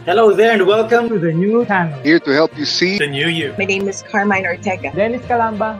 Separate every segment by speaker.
Speaker 1: Hello there and welcome to the new channel.
Speaker 2: Here to help you see
Speaker 1: The new you.
Speaker 3: My name is Carmine Ortega.
Speaker 1: Dennis Calamba.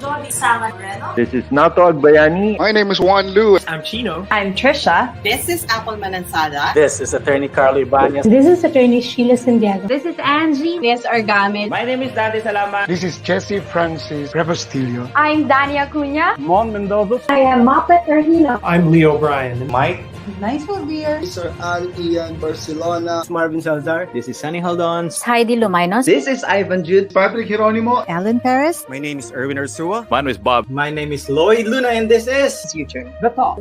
Speaker 4: This is Nato Agbayani.
Speaker 2: My name is Juan Lu.
Speaker 1: I'm Chino.
Speaker 3: I'm Tricia.
Speaker 5: This is Apple Manansala.
Speaker 6: This is Attorney Carlo Ibanez.
Speaker 7: This is Attorney Sheila Santiago.
Speaker 8: This is Angie.
Speaker 3: This is Argamit.
Speaker 6: My name is Dante Salama.
Speaker 9: This is Jesse Francis Rebastillo.
Speaker 8: I'm Dania Cunha.
Speaker 1: Mon Mendoza.
Speaker 7: I am Mapet Erhino.
Speaker 1: I'm Leo Bryan.
Speaker 6: Mike.
Speaker 5: Nice one, dear.
Speaker 10: Sir Al Ian Barcelona.
Speaker 6: Marvin Salazar. This is Sunny Haldon.
Speaker 8: Heidi Lumainos.
Speaker 4: This is Ivan Jude.
Speaker 10: Patrick Geronimo.
Speaker 8: Alan Perez.
Speaker 11: My name is Erwin Ursua.
Speaker 12: My name is Bob.
Speaker 1: My name is Lloyd Luna and this is
Speaker 3: Future.
Speaker 1: The Talk.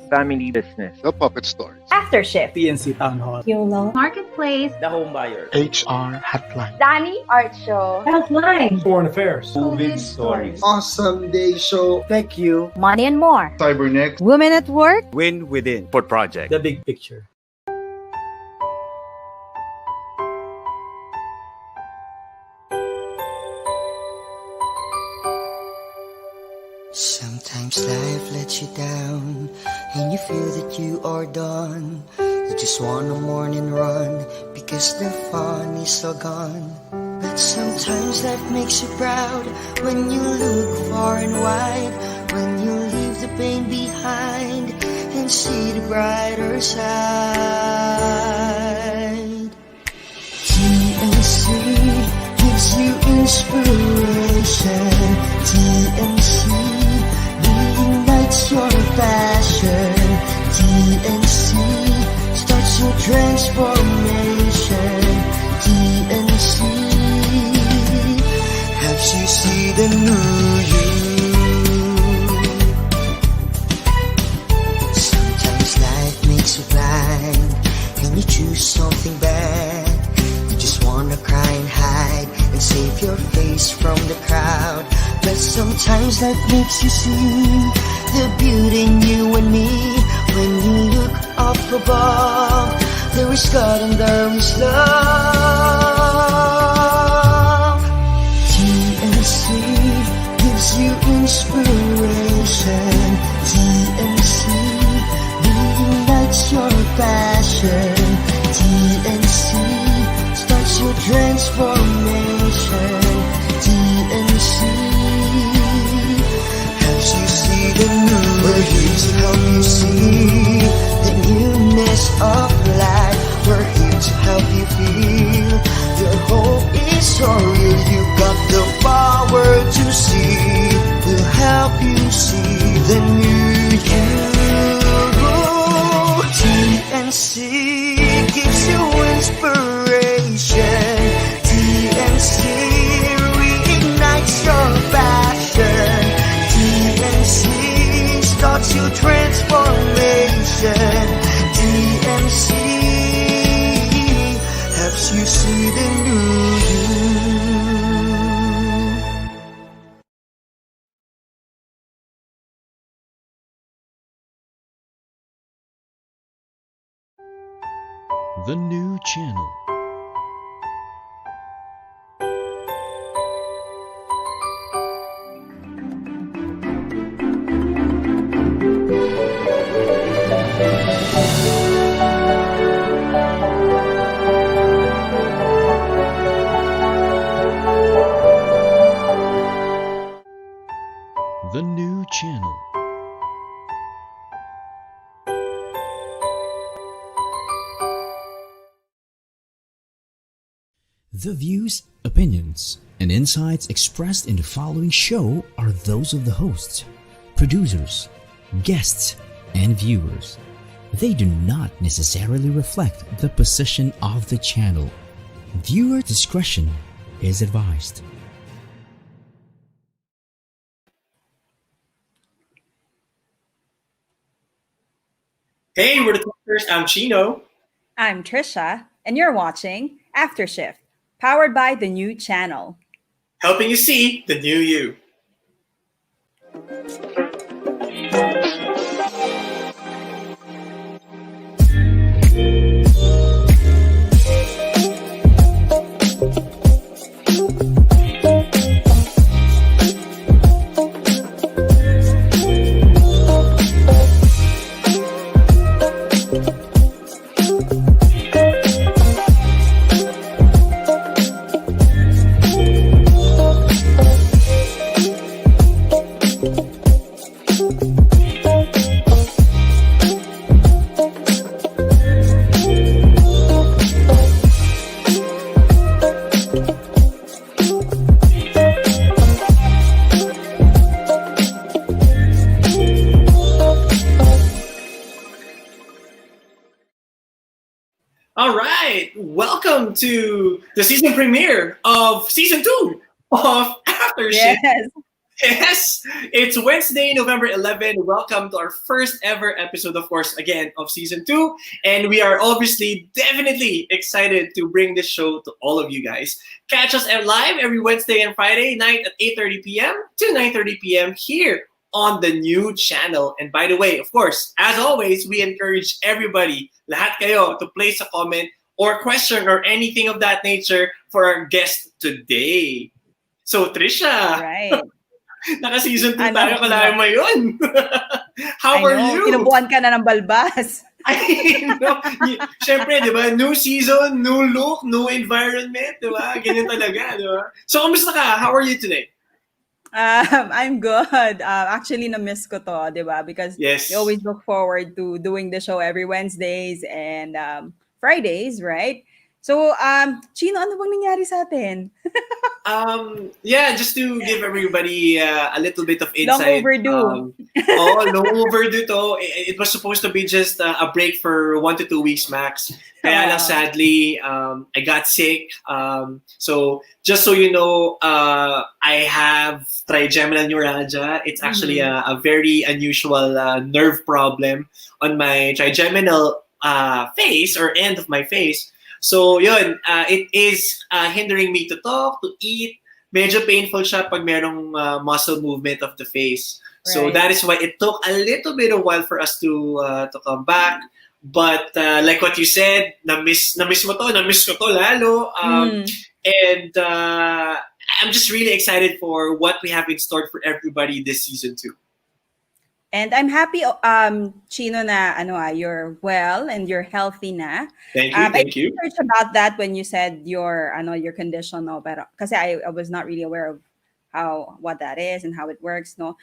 Speaker 4: Family Business.
Speaker 2: The Puppet Stories.
Speaker 8: After Shift.
Speaker 1: PNC Town Hall.
Speaker 7: YOLO.
Speaker 8: Marketplace.
Speaker 6: The Home Buyer.
Speaker 9: HR Hotline.
Speaker 8: Danny Art Show.
Speaker 7: Healthline.
Speaker 1: Foreign Affairs.
Speaker 6: COVID Stories.
Speaker 10: Awesome Day Show.
Speaker 6: Thank you.
Speaker 8: Money and More.
Speaker 10: Cybernext.
Speaker 8: Women at Work.
Speaker 11: Win Within.
Speaker 12: Port Project.
Speaker 1: The Big Picture.
Speaker 13: Sometimes life lets you down and you feel that you are done. You just want a morning run because the fun is all gone. But sometimes life makes you proud when you look far and wide, when you leave the pain behind and see the brighter side. TNC gives you inspiration. TNC reignites your passion. TNC starts your transformation. TNC helps you see the new you. Sometimes life makes you blind and you choose something bad. You just wanna cry and hide and save your face from the crowd. But sometimes life makes you see the beauty in you and me. When you look up above, there is God and there is love. TNC gives you inspiration. TNC reignites your passion. TNC starts your transformation. TNC helps you see the new. We're here to help you see the newness of life. We're here to help you feel your hope is so real. You got the power to see. We'll help you see the new you. TNC gives you inspiration. TNC reignites your passion. TNC starts your transformation. TNC helps you see the new you.
Speaker 14: The new channel. The new channel. The views, opinions, and insights expressed in the following show are those of the hosts, producers, guests, and viewers. They do not necessarily reflect the position of the channel. Viewer discretion is advised.
Speaker 1: Hey, we're the Talkers. I'm Chino.
Speaker 8: I'm Tricia, and you're watching After Shift, powered by the new channel.
Speaker 1: Helping you see the new you. right, welcome to the season premiere of season 2 of After Shift.
Speaker 8: Yes.
Speaker 1: Yes, it's Wednesday, November 11. Welcome to our first ever episode, of course, again, of season 2. And we are obviously definitely excited to bring this show to all of you guys. Catch us live every Wednesday and Friday night at 8:30 p.m. to 9:30 p.m. here on the new channel. And by the way, of course, as always, we encourage everybody, lahat kayo, to place a comment or question or anything of that nature for our guest today. So, Tricia.
Speaker 8: Right.
Speaker 1: Naka-season 2 tayo, kalahin mo yun. How are you?
Speaker 8: Tinubuan ka na ng balbas.
Speaker 1: I know. Siyempre, di ba? New season, new look, new environment, di ba? Ganyan talaga, di ba? So, kamusta ka? How are you today?
Speaker 8: I'm good. Actually, na-miss ko to, di ba? Because
Speaker 1: yes,
Speaker 8: we always look forward to doing the show every Wednesdays and Fridays, right? So, Chino, ano bang nangyari sa atin?
Speaker 1: Yeah, just to give everybody a little bit of insight.
Speaker 8: Long overdue.
Speaker 1: Long overdue to. It was supposed to be just a break for 1 to 2 weeks max. Kaya lang sadly, I got sick. So just so you know, I have trigeminal neuralgia. It's actually a very unusual nerve problem on my trigeminal face or end of my face. So, yun, it is hindering me to talk, to eat. Medyo painful siya pag merong muscle movement of the face. Right. So, that is why it took a little bit of while for us to come back. But like what you said, na-miss ko to lalo. And I'm just really excited for what we have in store for everybody this season 2.
Speaker 8: And I'm happy, Chino, na you're well and you're healthy na.
Speaker 1: Thank you, thank you.
Speaker 8: I researched about that when you said your condition, no, pero kasi I was not really aware of what that is and how it works, no.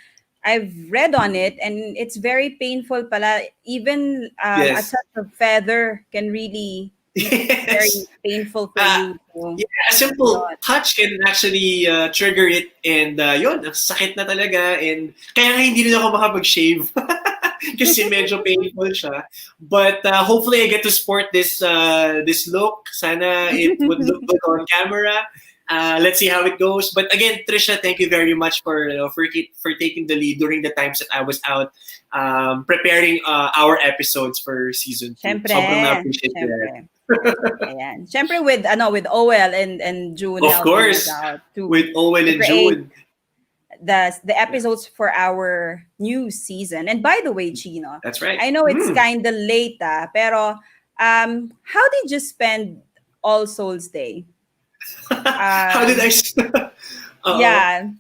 Speaker 8: I've read on it and it's very painful pala. Even a touch of feather can really be very painful for you. So,
Speaker 1: a simple touch can actually trigger it, and yun, sakit na talaga, and kaya nga hindi rin ako makapag-shave kasi medyo painful siya. But hopefully I get to sport this look. Sana it would look good on camera. Let's see how it goes. But again, Tricia, thank you very much for taking the lead during the times that I was out preparing our episodes for season 2.
Speaker 8: Siyempre,
Speaker 1: sobrang na-appreciate that.
Speaker 8: Ayan. Siyempre with OL and June.
Speaker 1: Of course, with OL and June.
Speaker 8: The episodes for our new season. And by the way, Chino,
Speaker 1: that's right.
Speaker 8: I know it's kind of late, pero how did you spend All Souls Day?
Speaker 1: How did I?
Speaker 8: Yeah.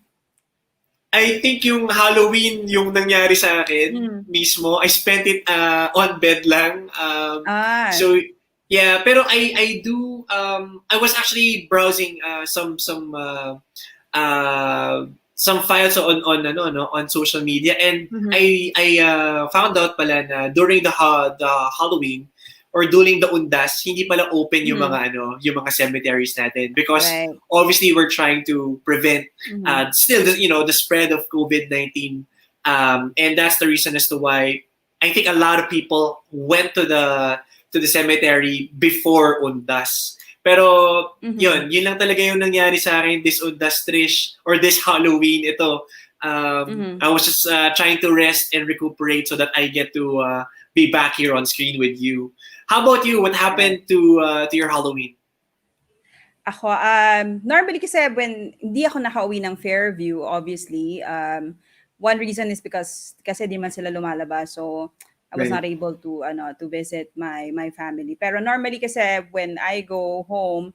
Speaker 1: I think yung Halloween yung nangyari sa akin mismo. I spent it on bed lang. So yeah, pero I do I was actually browsing some files on social media, and I found out pala na during the Halloween or during the Undas, hindi pala open yung mga cemeteries natin, because obviously we're trying to prevent still the spread of COVID-19, and that's the reason as to why I think a lot of people went to the cemetery before Undas. Pero yun lang talaga yung nangyari sa akin this Undas, Trish, or this Halloween. Ito, I was just trying to rest and recuperate so that I get to be back here on screen with you. How about you? What happened to your Halloween?
Speaker 8: Ako, normally kasi when hindi ako nakauwi ng Fairview, obviously, one reason is because kasi di man sila lumalabas, so I was not able to visit my family. Pero normally kasi when I go home,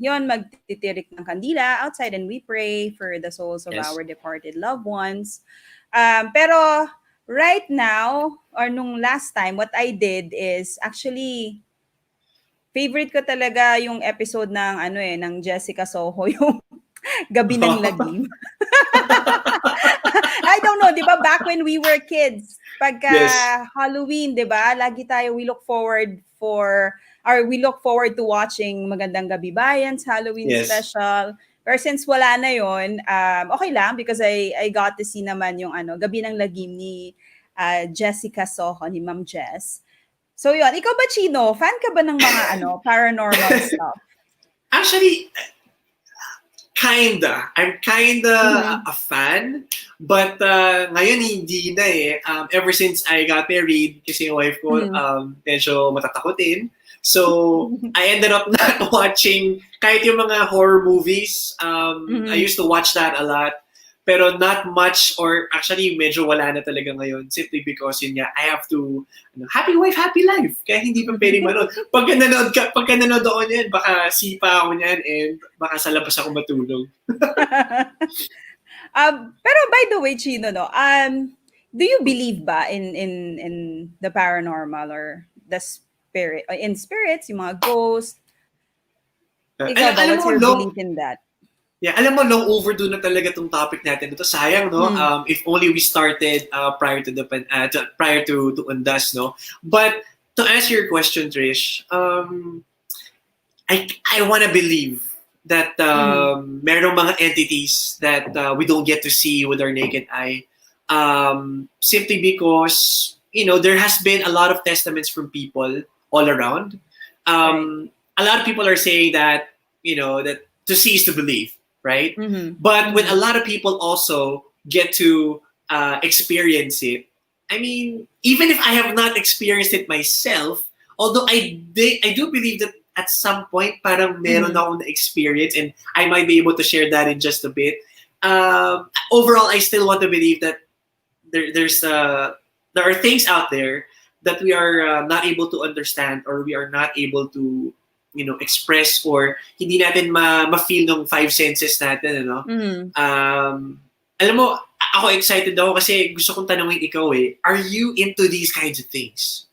Speaker 8: yon magtitirik ng kandila outside and we pray for the souls of our departed loved ones. Pero right now, or nung last time, what I did is actually favorite ko talaga yung episode ng Jessica Soho, yung Gabi ng Lagim. I don't know, 'di ba, back when we were kids, pagka Halloween, 'di ba, lagi tayo we look forward to watching Magandang Gabi Bayan's Halloween special. Pero since wala na 'yon, okay lang because I got to see naman yung Gabi ng Lagim ni Jessica Soho, ni Ma'am Jess. So yun, ikaw ba, Chino? Fan ka ba ng mga paranormal stuff?
Speaker 1: Actually, kinda. I'm kinda a fan. But ngayon hindi na eh. Ever since I got married, kasi yung wife ko medyo matatakotin. So, I ended up not watching kahit yung mga horror movies. I used to watch that a lot. Pero not much, or actually medyo wala na talaga ngayon, simply because yun nga, I have to, happy wife, happy life. Kaya hindi pa pwede manood. Pagka nanood ako niyan, baka sipa ako niyan and baka sa labas ako matulog.
Speaker 8: Pero by the way, Chino, do you believe ba in the paranormal or the spirit, in spirits, yung mga ghosts? Ikaw ba, what's your belief in that?
Speaker 1: Yeah, alam mo, long overdue na talaga tong topic natin. Ito sayang, no? If only we started prior to Undas, no? But to answer your question, Trish, I want to believe that merong mga entities that we don't get to see with our naked eye, simply because there has been a lot of testaments from people all around. A lot of people are saying that that to see is to believe. Right? But when a lot of people also get to experience it, I mean, even if I have not experienced it myself, although I do believe that at some point parang meron akong experience, and I might be able to share that in just a bit. Overall, I still want to believe that there are things out there that we are not able to understand, or we are not able to express, or hindi natin ma-feel ng five senses natin, Alam mo, ako excited ako kasi gusto kong tanungin ikaw are you into these kinds of things?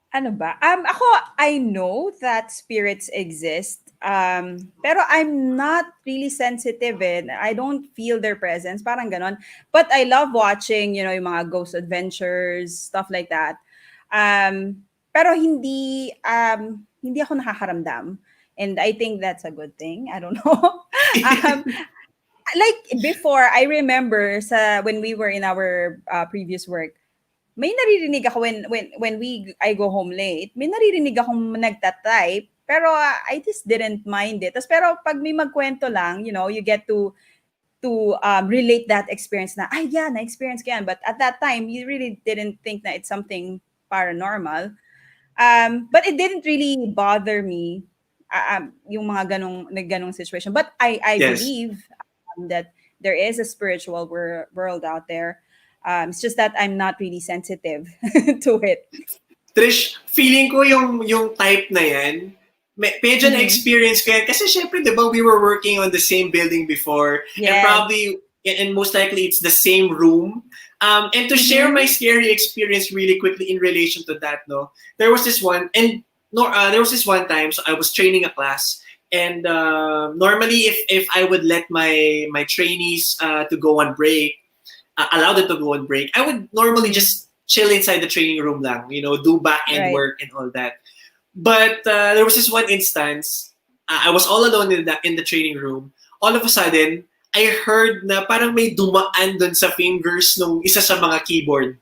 Speaker 8: Ano ba? Ako, I know that spirits exist, pero I'm not really sensitive I don't feel their presence, parang ganon. But I love watching, yung mga ghost adventures, stuff like that. Pero hindi ako nakakaramdam. And I think that's a good thing. I don't know. Like before, I remember when we were in our previous work, may naririnig ako when I go home late. May naririnig akong nagtatype, pero I just didn't mind it. Pero pag may magkwento lang, you get to relate that experience na, yeah, na-experience ko yan. But at that time, you really didn't think that it's something paranormal. But it didn't really bother me, yung mga ganong situation. But I believe that there is a spiritual world out there. It's just that I'm not really sensitive to it.
Speaker 1: Trish, feeling ko yung type na yan, medyo na-experience ko yan. Kasi syempre, di ba, we were working on the same building before. Yes. And probably, and most likely, it's the same room. And to share my scary experience really quickly in relation to that, there was this one time, so I was training a class, and normally if I would let my trainees to go on break, allow them to go on break, I would normally just chill inside the training room lang, do back-end work and all that. But there was this one instance, I was all alone in the training room. All of a sudden, I heard na parang may dumaan dun sa fingers nung isa sa mga keyboard.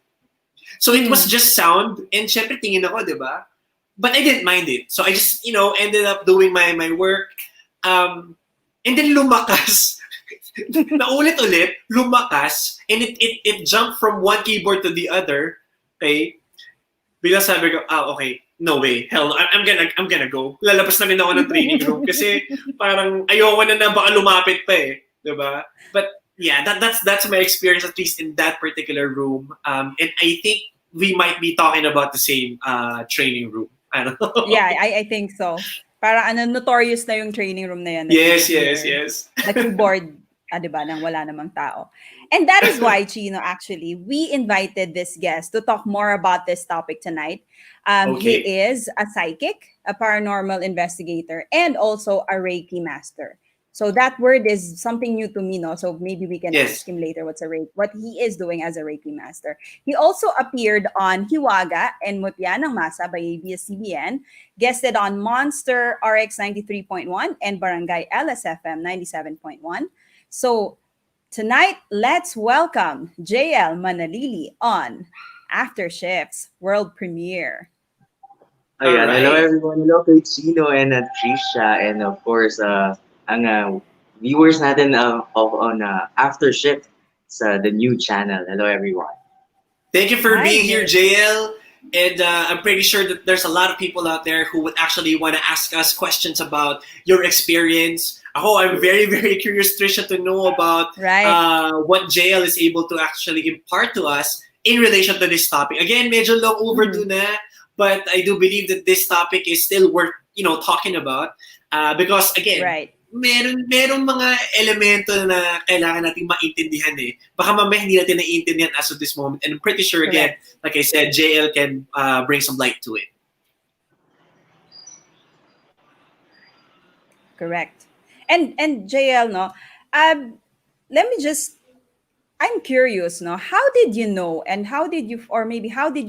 Speaker 1: So it was just sound, and syempre tingin ako, di ba? But I didn't mind it. So I just, ended up doing my work. And then lumakas. Naulit-ulit, lumakas, and it jumped from one keyboard to the other. Okay? Bigla sabi ko, okay, no way, hell no, I'm gonna go. Lalabas na rin ako ng training room kasi parang ayoko na baka lumapit pa diba? But yeah, that's my experience, at least in that particular room. And I think we might be talking about the same training room. I don't know.
Speaker 8: Yeah, I think so. Para notorious na yung training room na yan.
Speaker 1: Yes.
Speaker 8: The keyboard, diba, nang wala namang tao. And that is why, Chino, actually, we invited this guest to talk more about this topic tonight. He is a psychic, a paranormal investigator, and also a Reiki master. So that word is something new to me, no? So maybe we can ask him later what he is doing as a Reiki master. He also appeared on Hiwaga and Mutya ng Masa by ABS-CBN, guested on Monster RX 93.1 and Barangay LSFM 97.1. So tonight, let's welcome JL Manalili on After Shifts World Premiere.
Speaker 12: Ayan,
Speaker 1: Alright.
Speaker 12: hello everyone. Hello kay Chino and Tricia, and of course, ang viewers natin on After Shift sa the new channel. Hello everyone.
Speaker 1: Thank you for
Speaker 8: Hi,
Speaker 1: being here,
Speaker 8: JL.
Speaker 1: JL. And I'm pretty sure that there's a lot of people out there who would actually want to ask us questions about your experience. I'm very, very curious, Tricia, to know about what JL is able to actually impart to us in relation to this topic. Again, medyo long overdue na, but I do believe that this topic is still worth, talking about. Because again, meron mga elemento na kailangan nating maintindihan eh. Baka mamaya hindi natin naiintindihan as of this moment. And I'm pretty sure, again, like I said, JL can bring some light to it.
Speaker 8: Correct. And JL, no, let me just, I'm curious, no, how did you know and how did you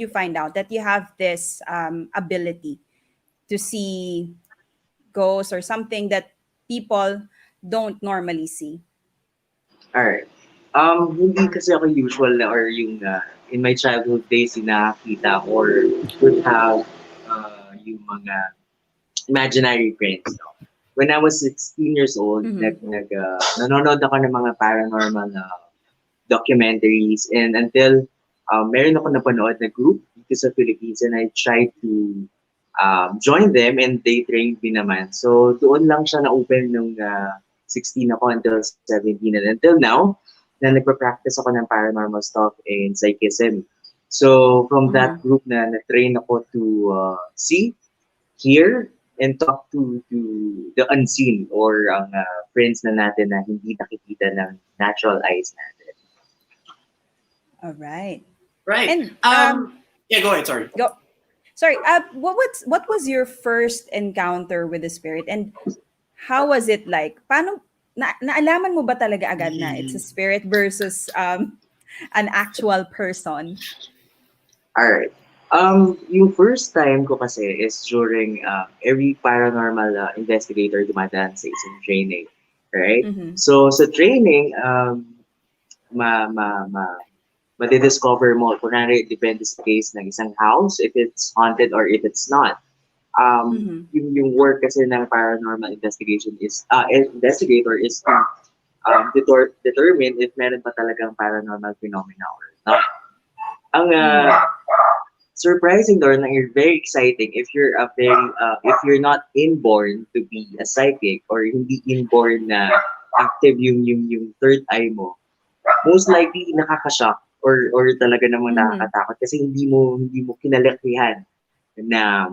Speaker 8: find out that you have this ability to see ghosts or something that people don't normally see?
Speaker 12: Alright. Hindi kasi ako usual na or yung in my childhood days nakakita or would have yung mga imaginary friends. No? When I was 16 years old, nanonood ako ng mga paranormal documentaries, and until meron ako napanood na group dito sa Philippines, and I tried to join them, and they trained me naman. So doon lang siya na-open nung 16 ako until 17, and until now, na nagpa-practice ako ng paranormal stuff and psychism. So from that group na na-train ako to see, hear, and talk to the unseen or ang friends na natin na hindi nakikita ng natural eyes natin.
Speaker 8: All right.
Speaker 1: Right.
Speaker 8: And
Speaker 1: yeah, go ahead. Sorry.
Speaker 8: Go. Sorry. What was your first encounter with the spirit, and how was it like? Paano naalaman mo ba talaga agad na it's a spirit versus an actual person?
Speaker 12: All right. Yung first time ko kasi is during every paranormal investigator dumadaan sa isang training, right? So sa training, madidiscover mo, kunwari, depende sa case ng isang house, if it's haunted or if it's not. Yung work kasi ng paranormal investigator is to determine if meron pa talagang paranormal phenomena or not. Ang surprising doon, very exciting if you're if you're not inborn to be a psychic or hindi inborn na active yung third eye mo, most likely nakaka-shock or talaga namang nakakatakot kasi hindi mo kinalakihan na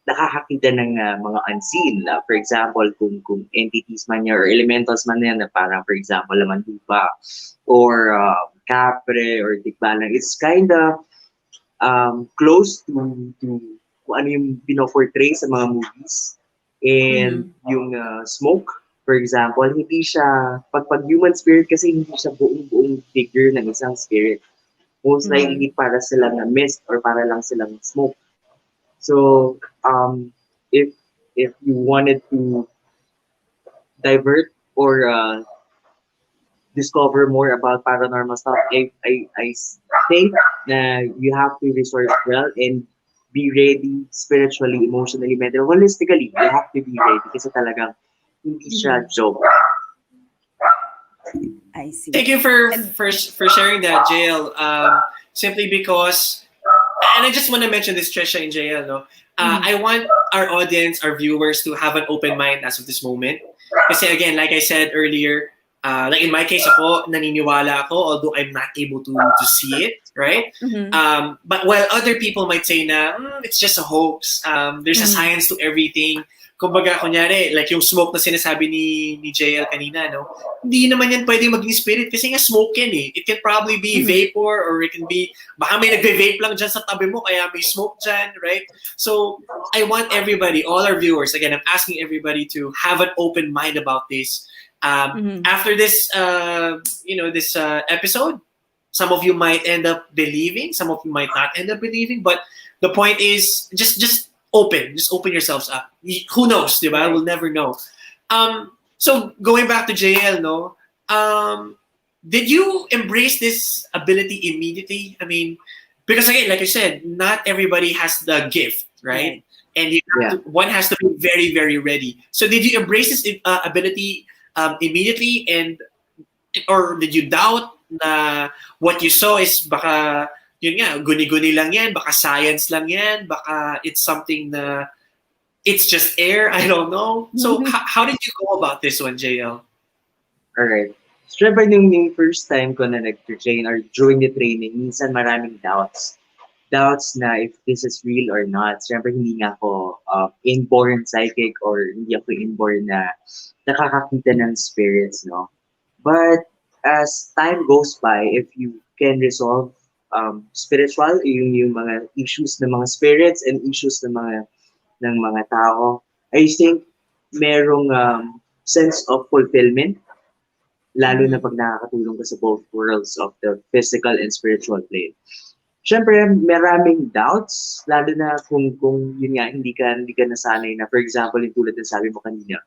Speaker 12: nakakakita ng mga unseen. For example, kung entities man yan or elementals man yan na parang, for example, laman lupa or kapre or tikbalang, it's kind of close to kung ano yung pino-portray sa mga movies. And yung smoke, for example, hindi siya, pag human spirit kasi hindi siya buong figure ng isang spirit. Most likely para silang mist or para lang silang smoke. So, if you wanted to divert or discover more about paranormal stuff, I think na you have to resort well and be ready spiritually, emotionally, mentally, holistically. You have to be ready kasi talagang hindi siya joke.
Speaker 8: I see.
Speaker 1: Thank you for sharing that, JL. Simply because, and I just want to mention this, Tricia and JL, no? I want our audience, our viewers, to have an open mind as of this moment. Kasi again, like I said earlier, like in my case, naniniwala ako, although I'm not able to see it, right? But while other people might say na, it's just a hoax, there's a science to everything. Kumbaga, kunyari, like yung smoke na sinasabi ni JL kanina, no? Hindi naman yan pwede maging spirit kasi nga smoke yan eh. It can probably be vapor or it can be, baka may nagve-vape lang dyan sa tabi mo kaya may smoke dyan, right? So, I want everybody, all our viewers, again, I'm asking everybody to have an open mind about this. After this, this episode, some of you might end up believing, some of you might not end up believing, but the point is just open yourselves up. Who knows, diba? We'll never know. So going back to JL, no, did you embrace this ability immediately? I mean, because again, like I said, not everybody has the gift, right? and one has to be very, very ready. So did you embrace this ability immediately, or did you doubt na what you saw is baka yun nga, guni-guni lang yan, baka science lang yan, baka it's something na it's just air, I don't know. So how did you go about this one, JL?
Speaker 12: Alright. Siyempre, yung first time ko na nag-train or during the training, minsan maraming doubts. Doubts na if this is real or not. Siyempre, hindi nga ako inborn psychic or hindi ako inborn na nakakakita ng spirits, no? But as time goes by, if you can resolve spiritual, yung mga issues ng mga spirits and issues ng mga tao, I think merong sense of fulfillment, lalo na pag nakakatulong ka sa both worlds of the physical and spiritual plane. Siyempre, maraming doubts, lalo na kung yun nga, hindi ka nasanay na, for example, yung tulad ng sabi mo kanina,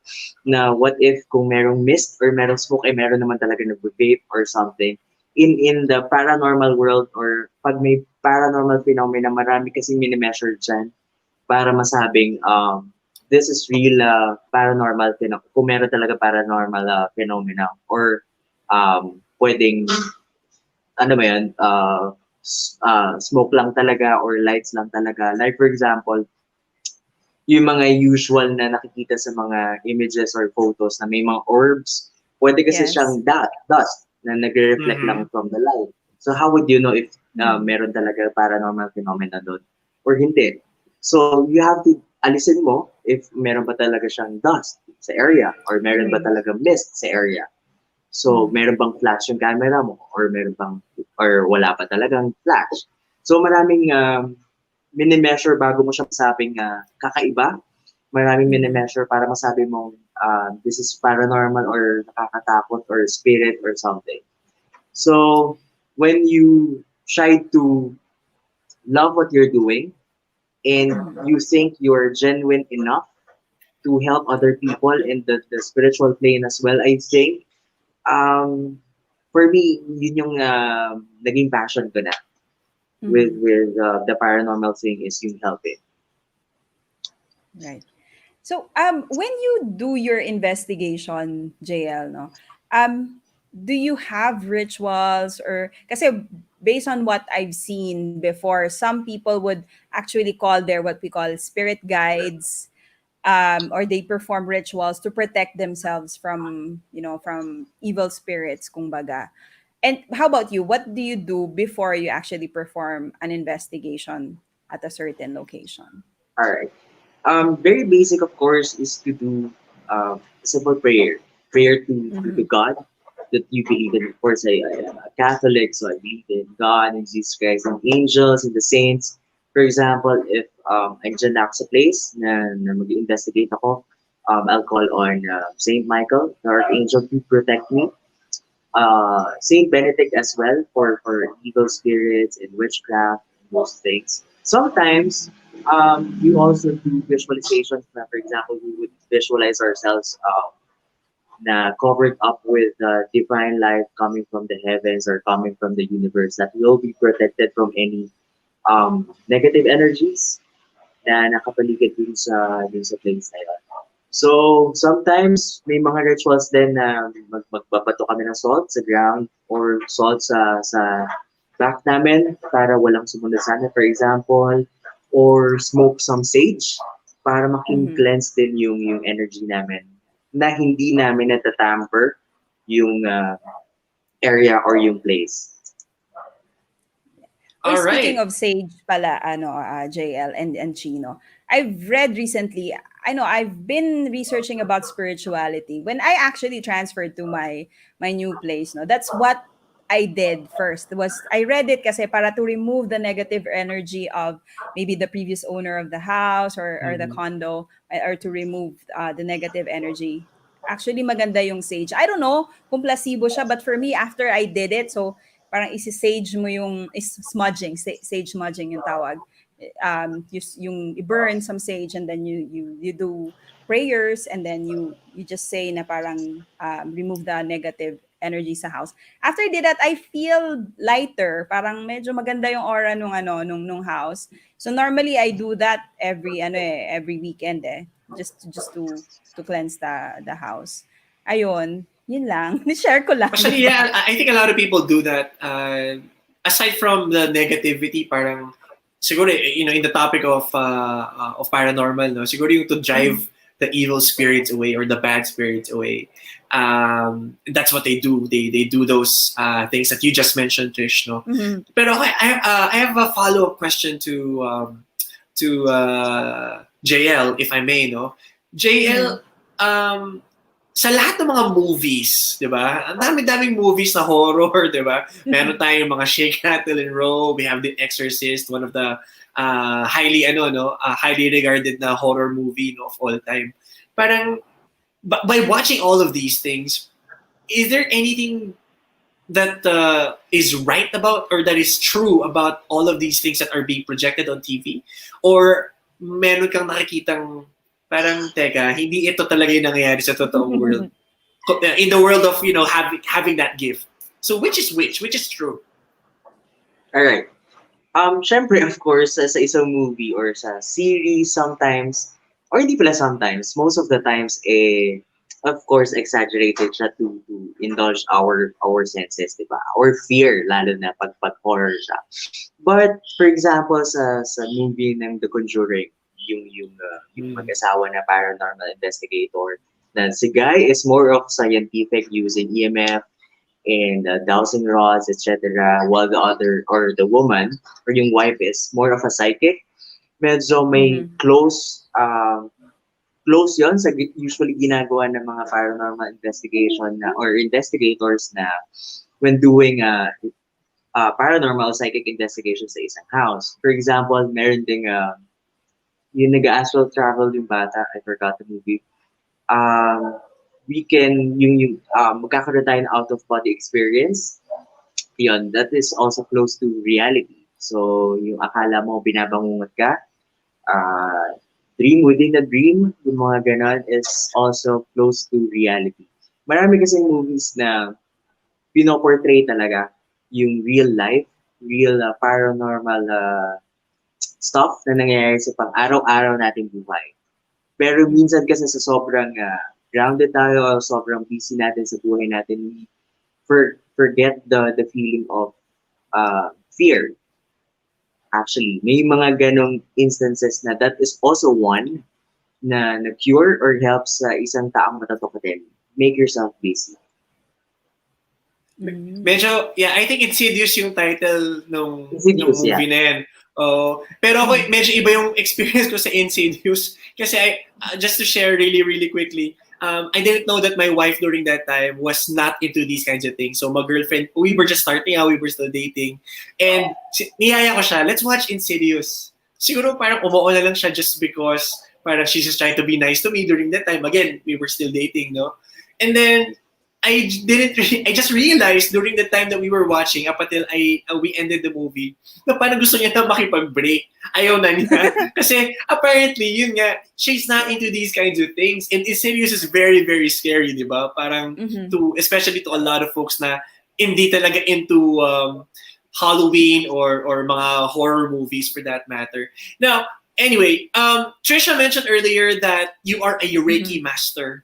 Speaker 12: na what if kung merong mist or merong smoke, ay meron naman talaga nag-vape or something. In the paranormal world, or pag may paranormal phenomena, marami kasing mini-measure dyan para masabing this is real paranormal phenomena, kung meron talaga paranormal phenomena, or pwedeng, ano ba yan, smoke lang talaga or lights lang talaga. Like for example, yung mga usual na nakikita sa mga images or photos na may mga orbs, pwede kasi siyang dust na nagre-reflect lang from the light. So how would you know if meron talaga paranormal phenomena doon or hindi? So you have to alisin mo if meron ba talaga siyang dust sa area or meron ba talaga mist sa area. So meron bang flash yung camera mo or wala pa talagang flash. So maraming mini-measure bago mo siya masabing kakaiba. Maraming mini-measure para masabi mo this is paranormal or nakakatakot or spirit or something. So when you try to love what you're doing, and you think you're genuine enough to help other people in the spiritual plane as well, I think, for me, yun yung naging passion ko na with the paranormal thing is yung helping.
Speaker 8: Right. So, when you do your investigation, JL, no, do you have rituals or kasi based on what I've seen before, some people would actually call their what we call spirit guides, or they perform rituals to protect themselves from evil spirits, kumbaga. And how about you? What do you do before you actually perform an investigation at a certain location?
Speaker 12: All right. Very basic, of course, is to do simple prayer to God that you believe in. Of course, I'm a Catholic, so I believe in God and Jesus Christ and angels and the saints. For example, if I'm dyan ako sa place na mag-investigate ako, I'll call on Saint Michael, the Archangel, to protect me. Saint Benedict as well for evil spirits and witchcraft and those things. Sometimes you also do visualizations. For example, we would visualize ourselves na covered up with divine light coming from the heavens or coming from the universe that will be protected from any negative energies na nakapaligid dun sa place na yun. So, sometimes may mga rituals din na magbabato kami ng salt sa ground or salt sa back namin para walang sumunod sana, for example, or smoke some sage para making-cleanse din yung energy namin na hindi namin natatamper yung area or yung place.
Speaker 8: Well, speaking of sage pala, JL and Chino, I've read recently, I've been researching about spirituality. When I actually transferred to my new place, no, that's what I did first. I read it kasi para to remove the negative energy of maybe the previous owner of the house or the condo, or to remove the negative energy. Actually, maganda yung sage. I don't know kung placebo siya, but for me, after I did it, so parang isi-sage mo yung smudging, sage smudging yung tawag. You burn some sage and then you do prayers and then you just say na parang remove the negative energy sa house. After I did that, I feel lighter. Parang medyo maganda yung aura nung house. So normally I do that every weekend just to cleanse the house. Ayun, yun lang. Ni-share ko lang.
Speaker 1: Actually, yeah, I think a lot of people do that. Aside from the negativity, parang siguro, in the topic of paranormal, no, siguro yung to drive the evil spirits away or the bad spirits away. That's what they do. They do those things that you just mentioned, Trish, no?
Speaker 8: Mm-hmm.
Speaker 1: Pero I have a follow-up question to JL, if I may, no? JL, sa lahat ng mga movies, di ba? Ang dami-daming movies na horror, di ba? Meron tayong mga Shake, Rattle, and Roll. We have The Exorcist, one of the highly regarded na horror movie, no, of all time. Parang, by watching all of these things, is there anything that is right about or that is true about all of these things that are being projected on TV? Or meron kang nakikitang parang, teka, hindi ito talaga yung nangyayari sa totoong world. In the world of, having that gift. So which is which? Which is true?
Speaker 12: Alright. Syempre, of course, sa isang movie or sa series, sometimes, or hindi pala sometimes, most of the times, of course, exaggerated siya to indulge our senses, diba? Or fear, lalo na pag horror siya. But, for example, sa movie ng The Conjuring, yung mag-asawa na paranormal investigator, na si Guy is more of scientific using EMF and dowsing rods, etc. While the woman, or yung wife is more of a psychic. Medyo may close yon sa usually ginagawa ng mga paranormal investigation or investigators na when doing paranormal psychic investigation sa isang house. For example, meron ding yung nag-astral travel yung bata, I forgot the movie. We can magkakaroon tayo ng out-of-body experience. Yun, that is also close to reality. So, yung akala mo binabangungot ka, dream within a dream, yung mga ganon is also close to reality. Marami kasing movies na pinoportray talaga yung real life, real paranormal stuff na nangyayari sa pang-araw-araw nating buhay. Pero minsan kasi sa sobrang grounded tayo o sobrang busy natin sa buhay natin, we forget the feeling of fear. Actually, may mga ganong instances na that is also one na cure or helps sa isang taong matatokotin. Make yourself busy.
Speaker 1: Medyo, yeah, I think Insidious yung title nung movie na yan. Pero ako, medyo iba yung experience ko sa Insidious. Kasi just to share really, really quickly, I didn't know that my wife during that time was not into these kinds of things. So my girlfriend, we were just starting out, we were still dating. And niyaya ko siya, let's watch Insidious. Siguro parang umuo na lang siya just because parang she's just trying to be nice to me during that time. Again, we were still dating, no? And then, I just realized during the time that we were watching up until we ended the movie na parang gusto niya na makipag-break. Ayaw na niya. Kasi apparently, yun nga, she's not into these kinds of things. And Insidious is very, very scary, di ba? Parang especially to a lot of folks na hindi talaga into Halloween or mga horror movies for that matter. Now, anyway, Tricia mentioned earlier that you are a Reiki master.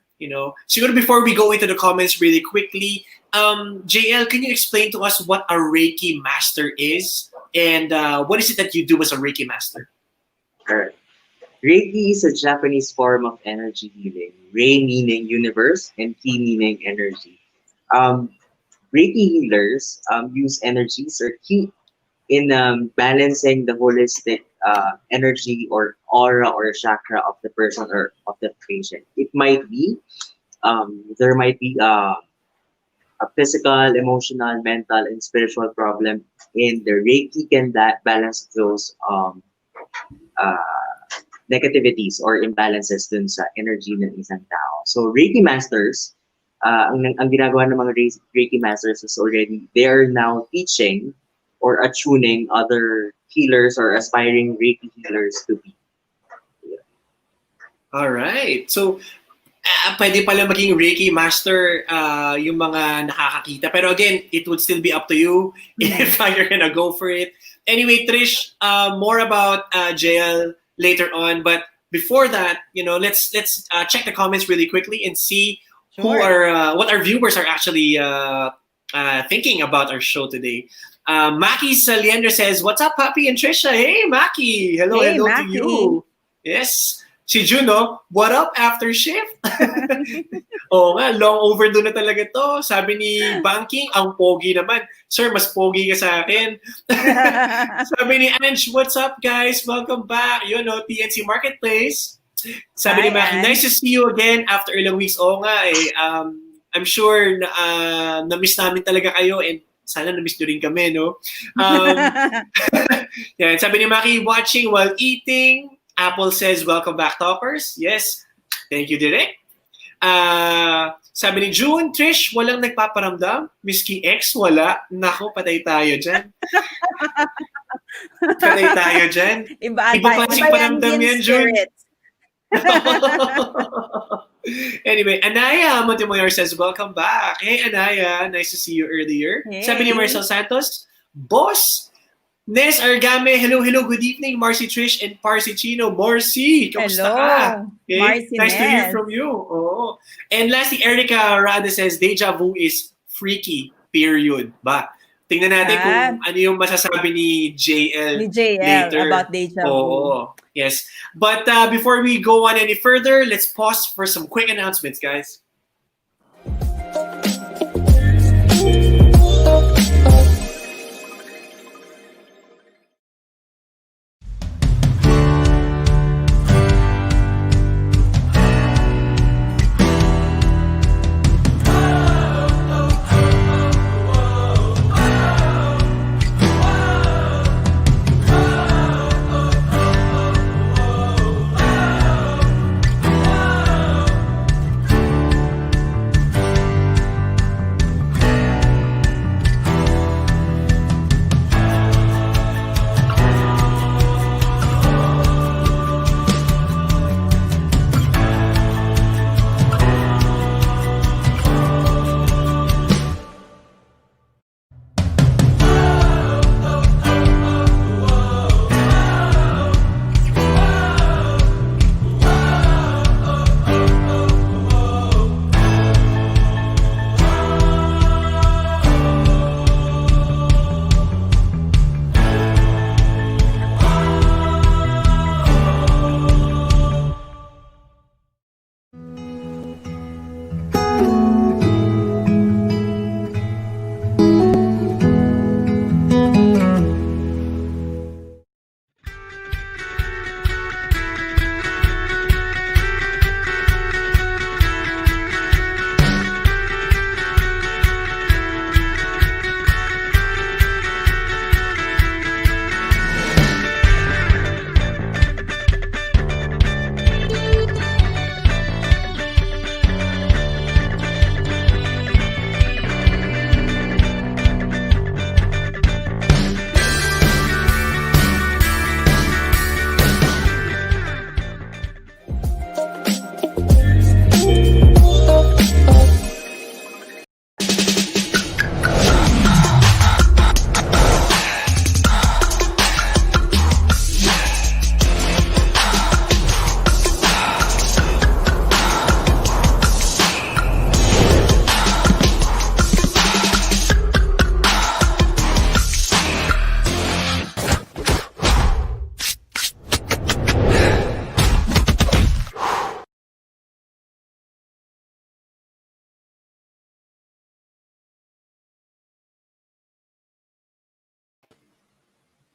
Speaker 1: Siguro before we go into the comments really quickly, JL, can you explain to us what a Reiki master is? And what is it that you do as a Reiki master?
Speaker 12: Alright. Reiki is a Japanese form of energy healing. Rei meaning universe and Ki meaning energy. Reiki healers use energies or Ki in balancing the holistic energy or aura or chakra of the person or of the patient. It might be, there might be a physical, emotional, mental, and spiritual problem, and the Reiki can balance those negativities or imbalances dun sa energy ng isang tao. So Reiki masters, ang ginagawa ng mga Reiki masters is already, they are now teaching or attuning other healers or aspiring Reiki healers to be.
Speaker 1: All right. So pwede pala maging Reiki master yung mga nakakakita. Pero again, it would still be up to you if you're gonna go for it. Anyway, Trish, more about JL later on. But before that, let's check the comments really quickly and see what our viewers are actually thinking about our show today. Maki Saliender says, "What's up, Papi and Trisha?" Hey, Maki. Hello
Speaker 8: Maki.
Speaker 1: to you. Yes. Si Juno, what up after shift? Oo nga, long overdue na talaga to. Sabi ni Banking, ang pogi naman. Sir, mas pogi ka sa akin. Sabi ni Ange, what's up guys? Welcome back. TNC Marketplace. Sabi ni Maki, nice to see you again after ilang weeks. Oo nga I'm sure na-miss namin talaga kayo and sana na-miss nyo rin kami, no? Yan, sabi ni Maki, watching while eating. Apple says, welcome back, toppers. Yes. Thank you, Direk. Sabi ni June, Trish, walang nagpaparamdam. Miski X, wala. Nako, patay tayo dyan. Iba pa kasing paramdam yan, June. Anyway, Anaya Montemayor says, welcome back. Hey, Anaya. Nice to see you earlier. Hey. Sabi ni Marcel Santos, boss, Nes Argame, hello, good evening, Marcy Trish and Parsi Chino. Marcy, kamusta ka? Okay?
Speaker 8: Marcy
Speaker 1: nice to hear from you. Oh. And lastly, Erica Rada says, deja vu is freaky, period. Ba? Tingnan natin kung ano yung masasabi ni JL later.
Speaker 8: About deja vu.
Speaker 1: Oh, yes. But before we go on any further, let's pause for some quick announcements, guys.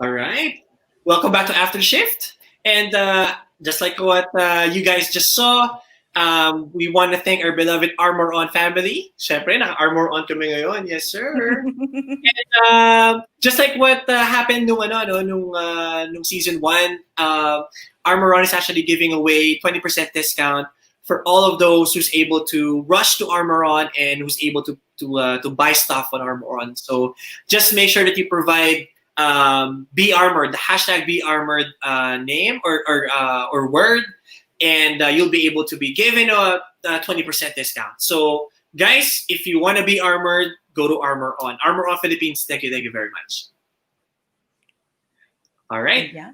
Speaker 1: All right. Welcome back to After Shift. And just like what you guys just saw, we want to thank our beloved Armor On family. Syempre, naka-Armor On kami ngayon. Yes, sir. And just like what happened nung season 1, Armor On is actually giving away 20% discount for all of those who's able to rush to Armor On and who's able to buy stuff on Armor On. So just make sure that you provide Be Armored, the hashtag Be Armored name or word, and you'll be able to be given a 20% discount. So, guys, if you want to be armored, go to Armor On. Armor On Philippines, thank you very much. All right.
Speaker 8: Yeah.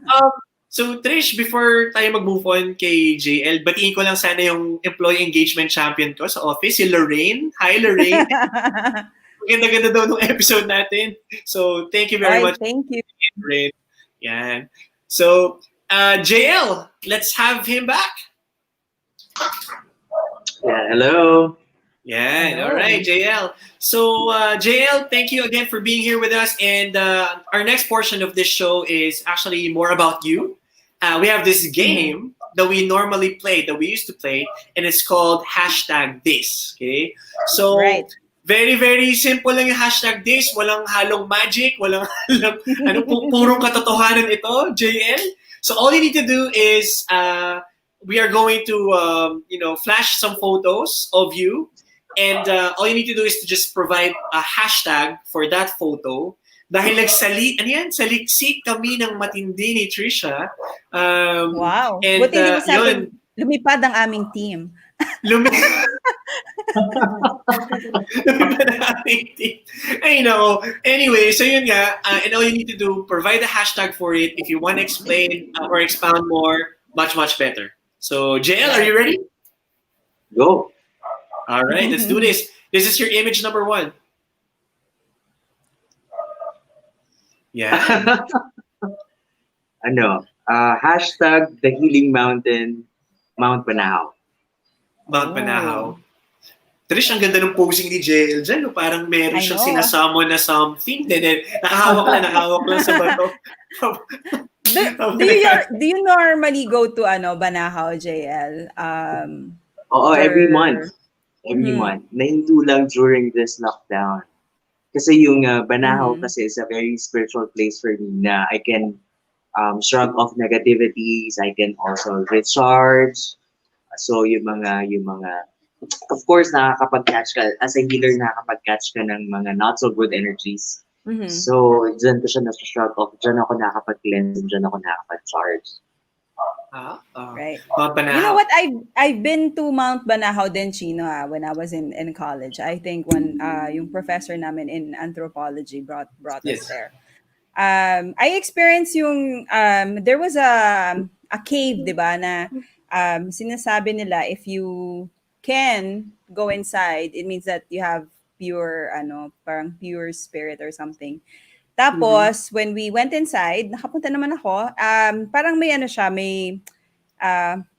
Speaker 1: So, Trish, before tayo mag-move on kay JL, batiin ko lang sana yung employee engagement champion ko sa office, si Lorraine. Hi, Lorraine. Ganda-ganda daw nung episode natin. So, thank you very much.
Speaker 8: Thank you.
Speaker 1: Lorraine. Yan. So, JL, let's have him back.
Speaker 12: Yeah, hello.
Speaker 1: Yeah, all right, JL. So, JL, thank you again for being here with us. And our next portion of this show is actually more about you. We have this game that we normally play, that we used to play, and it's called #this. Okay? So, very, very simple lang yung #this. Walang halong magic, walang halong, purong katotohanan ito, JL. So, all you need to do is, we are going to, flash some photos of you. And all you need to do is to just provide a hashtag for that photo. Dahil saliksik kami ng matindi ni Tricia.
Speaker 8: Wow.
Speaker 1: And,
Speaker 8: Buti hindi mo sabi, lumipad ang aming team.
Speaker 1: Lumipad ang aming team. I know. Anyway, so yun nga. And all you need to do, provide a hashtag for it. If you want to explain or expound more, much, much better. So, JL, are you ready?
Speaker 12: Go.
Speaker 1: All right, let's do this. This is your image number 1. Yeah.
Speaker 12: Hashtag the Healing Mountain, Mount Banahaw.
Speaker 1: Mount Banahaw. Trish, ang ganda ng posing ni JL dyan. No? Parang meron siyang sinasamo na something. Then, nakahawak lang sa bato.
Speaker 8: Do you normally go to Banahaw, JL?
Speaker 12: Every month. Every month. Nahinto lang during this lockdown. Kasi yung Banahaw kasi is a very spiritual place for me na I can shrug off negativities, I can also recharge. So yung mga of course nakakapag-catch ka as a healer, nakakapag-catch ka ng mga not so good energies. So dyan ko siya na-shrug off, dyan ako nakakapag-cleanse, dyan ako nakakapag-charge.
Speaker 8: Right.
Speaker 1: Mount Banahaw.
Speaker 8: You know what? I've been to Mount Banahaw din, Chino, when I was in college. I think when yung professor namin in anthropology brought us there. I experienced yung there was a cave, 'di ba, na sinasabi nila if you can go inside, it means that you have pure parang pure spirit or something. Tapos, when we went inside, nakapunta naman ako, parang may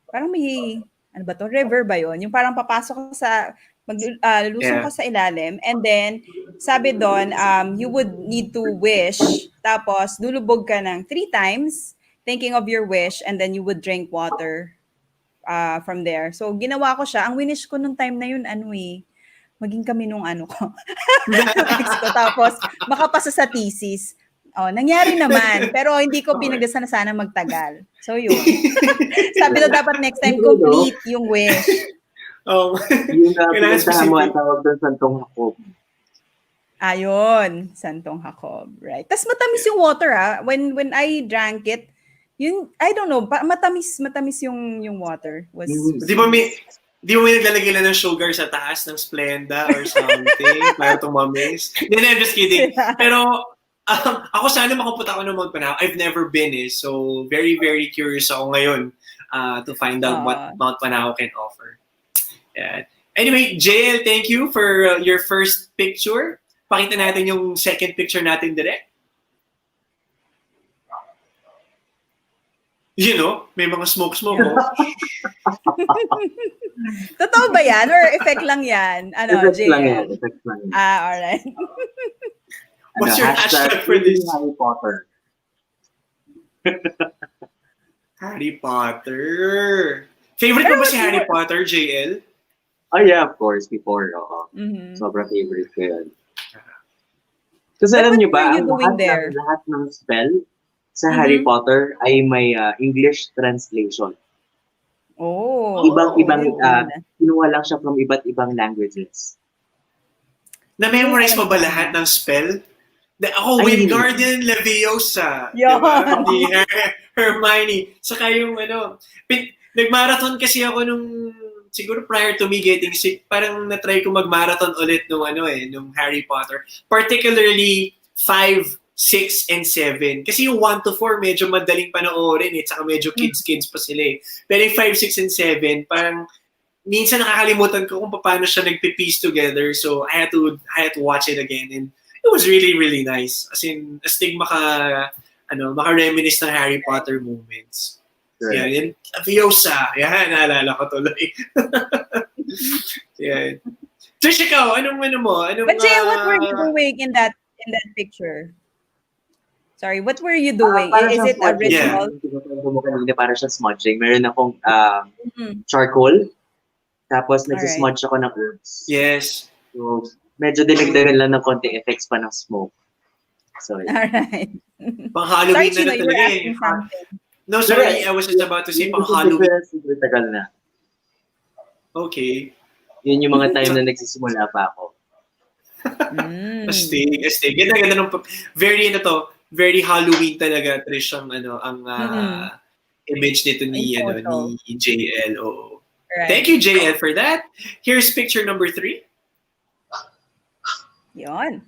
Speaker 8: parang may, river ba yun? Yung parang papasok ka sa, lusong ka sa ilalim, and then, sabi doon, you would need to wish, tapos, lulubog ka ng 3 times, thinking of your wish, and then you would drink water from there. So, ginawa ko siya. Ang winish ko nung time na yun, maging kami nung ko. Tapos, makapasa sa thesis. Nangyari naman. Pero hindi ko pinagdasal na sana magtagal. So, yun. Sabi na dapat next time, complete yung wish.
Speaker 12: Yung pinuntahan mo ang tawag doon, Santong Hakob.
Speaker 8: Ayun, Santong Hakob. Right. Tapos matamis yung water, When I drank it, I don't know, matamis yung water.
Speaker 1: Di mo may naglalagay lang ng sugar sa taas ng Splenda or something para tumamis. I'm just kidding. Pero ako sana makapunta ako ng Mount Banahaw. I've never been so very, very curious ako ngayon to find out what Mount Banahaw can offer. Yeah. Anyway, JL, thank you for your first picture. Pakita natin yung second picture natin direct. May mga smoke.
Speaker 8: Totoo ba yan? Or effect lang yan?
Speaker 12: Effect lang yan.
Speaker 8: Alright.
Speaker 1: What's your hashtag for this?
Speaker 12: Harry Potter.
Speaker 1: Harry Potter. Favorite mo ba si Harry Potter, JL?
Speaker 12: Oh yeah, of course. Before, sobrang favorite ko yun. Kasi alam niyo ba, lahat ng spell sa Harry Potter ay may English translation. Ibang-ibang, kinuha lang siya from iba't ibang languages.
Speaker 1: Na-memorize mo ba lahat ng spell? Wingardium Leviosa. Diba? Hermione. Saka yung Nag-marathon kasi ako nung, siguro prior to me getting sick, parang na-try ko mag-marathon ulit nung Harry Potter. Particularly 5, 6, and 7. Kasi yung 1 to 4, medyo madaling panoorin tsaka medyo kids pa sila eh. Pero yung 5, 6, and 7, parang minsan nakakalimutan ko kung paano siya nagpipiece together. So I had to watch it again, and it was really, really nice. As in, astig maka-reminisce ng Harry Potter moments.
Speaker 12: Right.
Speaker 1: Yan, Fiosa. Yan, naalala ko tuloy. Yan. Trish, ikaw, anong mo?
Speaker 8: But Jay, what were you doing in that picture? Sorry, what were you doing? Is it a ritual?
Speaker 12: Yeah. Para siya smudging. Meron akong charcoal. Tapos nagsismudge ako ng herbs.
Speaker 1: Yes.
Speaker 12: So, medyo dinagdagan lang ng konting effects pa ng smoke. So,
Speaker 8: Alright.
Speaker 1: Pang-Halloween
Speaker 8: Sorry,
Speaker 1: na
Speaker 8: Chino, you were
Speaker 1: talaga
Speaker 8: asking something.
Speaker 1: No, sorry. I was just about to say pang-Halloween.
Speaker 12: Super tagal na.
Speaker 1: Okay.
Speaker 12: Yun yung mga time na nagsisimula pa ako.
Speaker 1: Astig. Ganda nung very Halloween talaga, Trish, ang image nito ni JL. Oo.
Speaker 8: Right.
Speaker 1: Thank you, JL, for that. Here's picture number 3.
Speaker 8: Yon.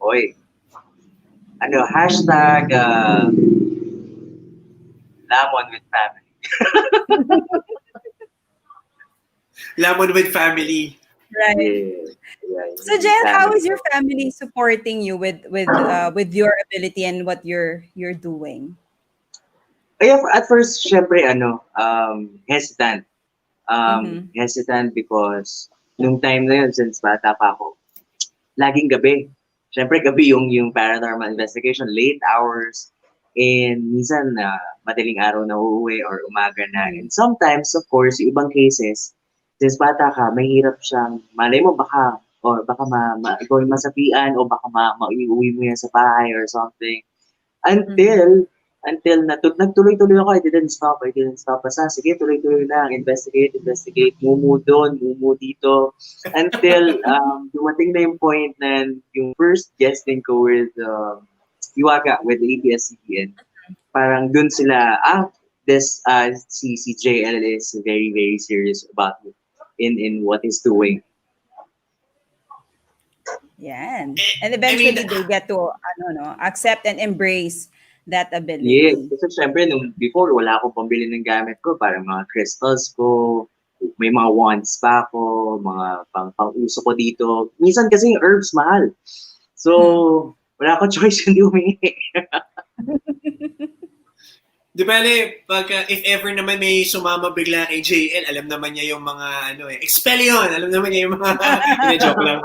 Speaker 12: Oy. Hashtag Lamon with family.
Speaker 1: Lamon with family.
Speaker 8: Right.
Speaker 12: Yeah,
Speaker 8: So Jen, how is your family supporting you with your ability and what you're doing?
Speaker 12: At first, syempre, hesitant. Hesitant because nung time na yun, since bata pa ako, laging gabi. Syempre, gabi yung paranormal investigation, late hours, and minsan madaling araw na uuwi or umaga na. And sometimes, of course, yung ibang cases, since bata ka, mahirap siyang, malay mo baka ikaw yung masapian o baka mauwi mo yan sa bahay or something. Until nagtuloy-tuloy ako, I didn't stop. Basta, sige, tuloy-tuloy lang, investigate, mumu doon, mumu dito. Until dumating na yung point na yung first guesting ko with Iwaga, with ABS-CBN, parang dun sila, si JL is very, very serious about it in what he's doing.
Speaker 8: Yeah. And eventually they get to accept and embrace that ability.
Speaker 12: Yeah, kasi syempre nung before wala akong pambili ng gamit ko, parang mga crystals ko, may mga wands pa ako, mga pang-uso ko dito. Minsan kasi yung herbs mahal. So, wala akong choice hindi humingi.
Speaker 1: Di ba, if ever naman may sumama bigla kay JL, alam naman niya yung mga, Expellion! Alam naman niya yung mga, joke lang.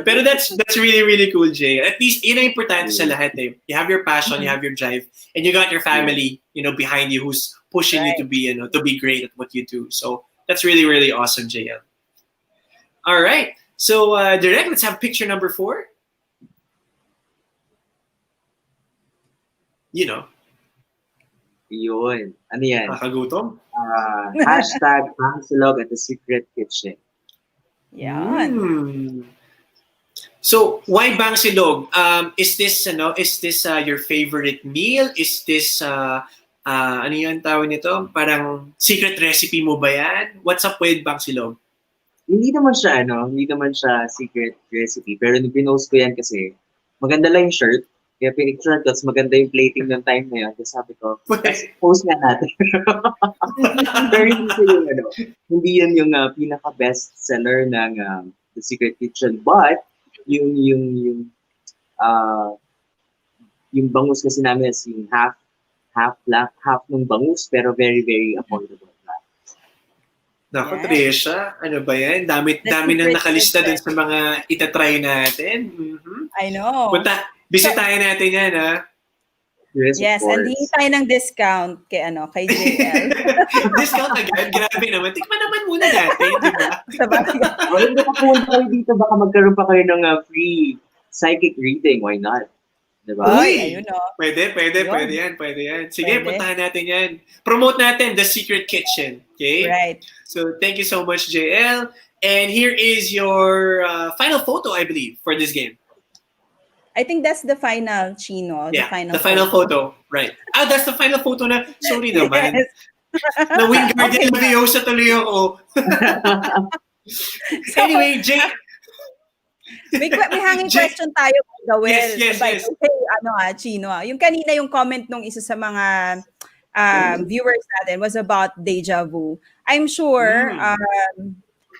Speaker 1: Pero that's really, really cool, Jay. At least, yun ang importante sa lahat eh. You have your passion, you have your drive, and you got your family, behind you who's pushing you to be great at what you do. So, that's really, really awesome, JL. All right. So, Direct, let's have picture number 4.
Speaker 12: Yun. Ano yan?
Speaker 1: Nakagutom?
Speaker 12: Hashtag Pangsilog at the Secret Kitchen.
Speaker 8: Yan.
Speaker 1: So, why Bangsilog? Is this your favorite meal? Is this ano yung tawag nito? Parang secret recipe mo ba yan? What's up with Bangsilog?
Speaker 12: Hindi naman siya secret recipe. Pero nung pinost ko yan kasi, maganda lang yung shirt. Kaya pinicture ko, maganda yung plating ng time na yun. Kasi sabi ko, post nga natin. Pero hindi yun yung pinaka-best seller ng The Secret Kitchen. But, yung bangus kasi namin is yung half ng bangus, pero very, very affordable.
Speaker 1: Naku, Tricia, ano ba yan? Dami nang nakalista dun sa mga itatry natin.
Speaker 8: I know.
Speaker 1: Bisitahin natin yan, ha?
Speaker 8: Yes, and hindi tayo ng discount kay JL.
Speaker 1: Discount agad? Grabe naman. Tikman naman muna natin, di ba?
Speaker 12: Well, hindi pa punta kayo dito, baka magkaroon pa kayo ng free psychic reading. Why not? Diba?
Speaker 8: Uy, ayun o.
Speaker 1: Pwede yan. Sige, puntahan natin yan. Promote natin The Secret Kitchen. Okay?
Speaker 8: Right.
Speaker 1: So, thank you so much, JL. And here is your final photo, I believe, for this game.
Speaker 8: I think that's the final, Chino.
Speaker 1: Yeah, the final photo. Right. That's the final photo na. Sorry naman.
Speaker 8: Yes.
Speaker 1: Na Wingardium Leviosa tuloy ako. Anyway, Jay.
Speaker 8: May hanging question tayo, Gawel.
Speaker 1: Yes.
Speaker 8: Chino. Yung kanina yung comment nung isa sa mga viewers natin was about deja vu. I'm sure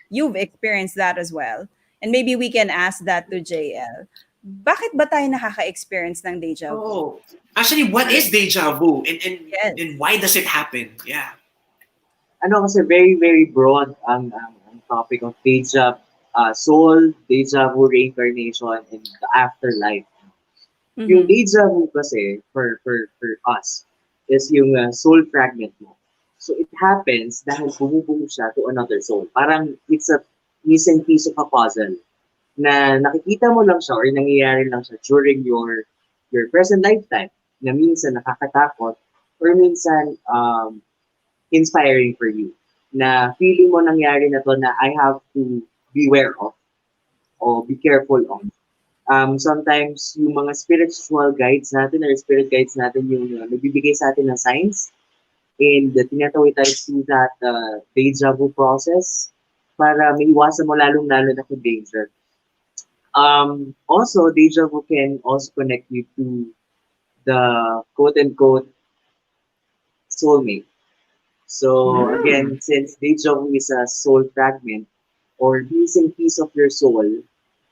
Speaker 8: you've experienced that as well. And maybe we can ask that to JL. Bakit ba tayo nakaka-experience ng deja vu?
Speaker 1: Oh, actually, what is deja vu? And why does it happen? Yeah.
Speaker 12: Kasi very, very broad ang topic of soul, deja vu, reincarnation, and the afterlife. Yung deja vu kasi, for us, is yung soul fragment mo. So it happens dahil bumubuo siya to another soul. Parang it's a missing piece of a puzzle na nakikita mo lang siya or nangyayari lang siya during your present lifetime na minsan nakakatakot or minsan inspiring for you na feeling mo nangyari na to na I have to beware of or be careful of. Sometimes yung mga spiritual guides natin or spirit guides natin yung nagbibigay sa atin ng signs and tinatawid tayo through that deja vu process para maiwasan mo lalong-lalo na kung danger. Also, deja vu can also connect you to the quote-unquote soulmate. So, again, since deja vu is a soul fragment or missing piece of your soul,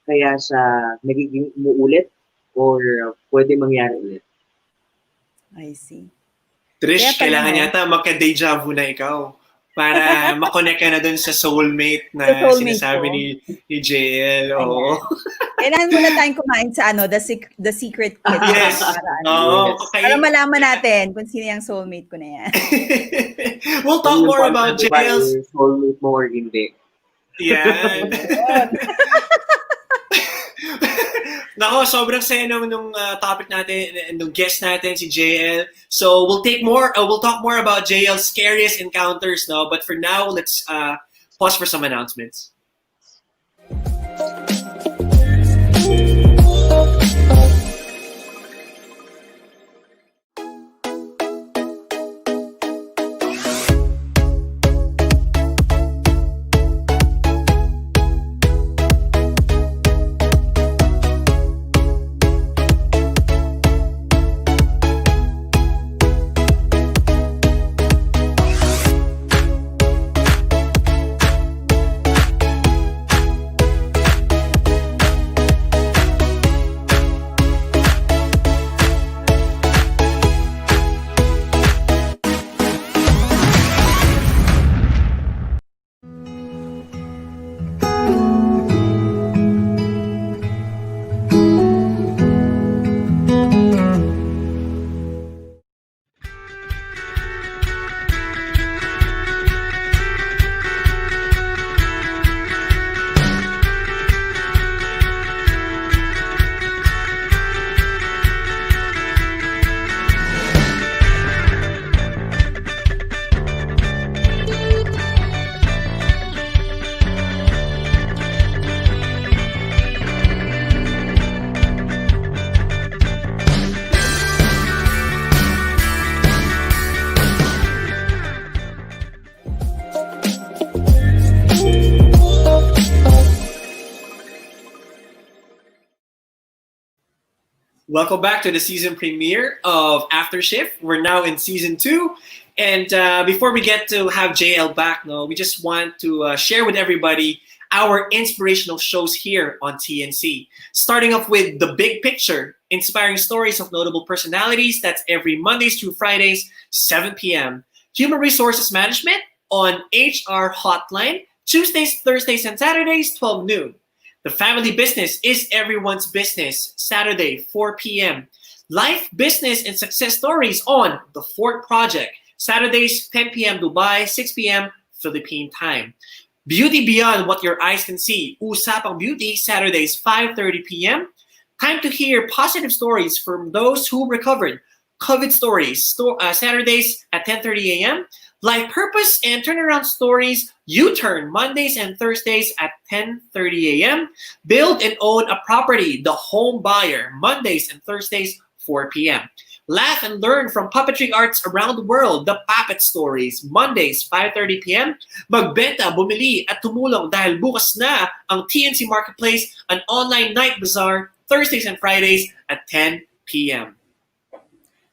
Speaker 12: kaya siya nagiging umuulit or pwede mangyari ulit.
Speaker 8: I see.
Speaker 1: Trish, kailangan yata magka-deja vu na ikaw para makonect ka na dun sa soulmate na sinasabi ni JL. Oo.
Speaker 8: Kailangan muna tayong kumain sa The Secret Kid.
Speaker 1: Yes.
Speaker 8: Para malaman natin kung sino yung soulmate ko na yan.
Speaker 1: We'll talk more about JL's
Speaker 12: soulmate mo or hindi.
Speaker 1: Yan. Nako, sobrang saya nung topic natin and nung guest natin si JL. So we'll talk more about JL's scariest encounters now. But for now, let's pause for some announcements. Welcome back to the season premiere of After Shift. We're now in season 2. And before we get to have JL back, we just want to share with everybody our inspirational shows here on TNC. Starting off with The Big Picture, inspiring stories of notable personalities. That's every Mondays through Fridays, 7 p.m. Human Resources Management on HR Hotline, Tuesdays, Thursdays, and Saturdays, 12 noon. The Family Business is Everyone's Business, Saturday, 4 p.m. Life, Business, and Success Stories on The Fort Project, Saturdays, 10 p.m. Dubai, 6 p.m. Philippine time. Beauty Beyond What Your Eyes Can See, Usapang Beauty, Saturdays, 5:30 p.m. Time to hear positive stories from those who recovered. COVID Stories, Saturdays at 10:30 a.m. Life Purpose and Turnaround Stories U-Turn Mondays and Thursdays at 10:30 a.m. Build and Own a Property, The Home Buyer, Mondays and Thursdays, 4 p.m. Laugh and learn from puppetry arts around the world, The Puppet Stories, Mondays, 5:30 p.m. Magbenta, bumili at tumulong dahil bukas na ang TNC Marketplace, an online night bazaar, Thursdays and Fridays at 10 p.m.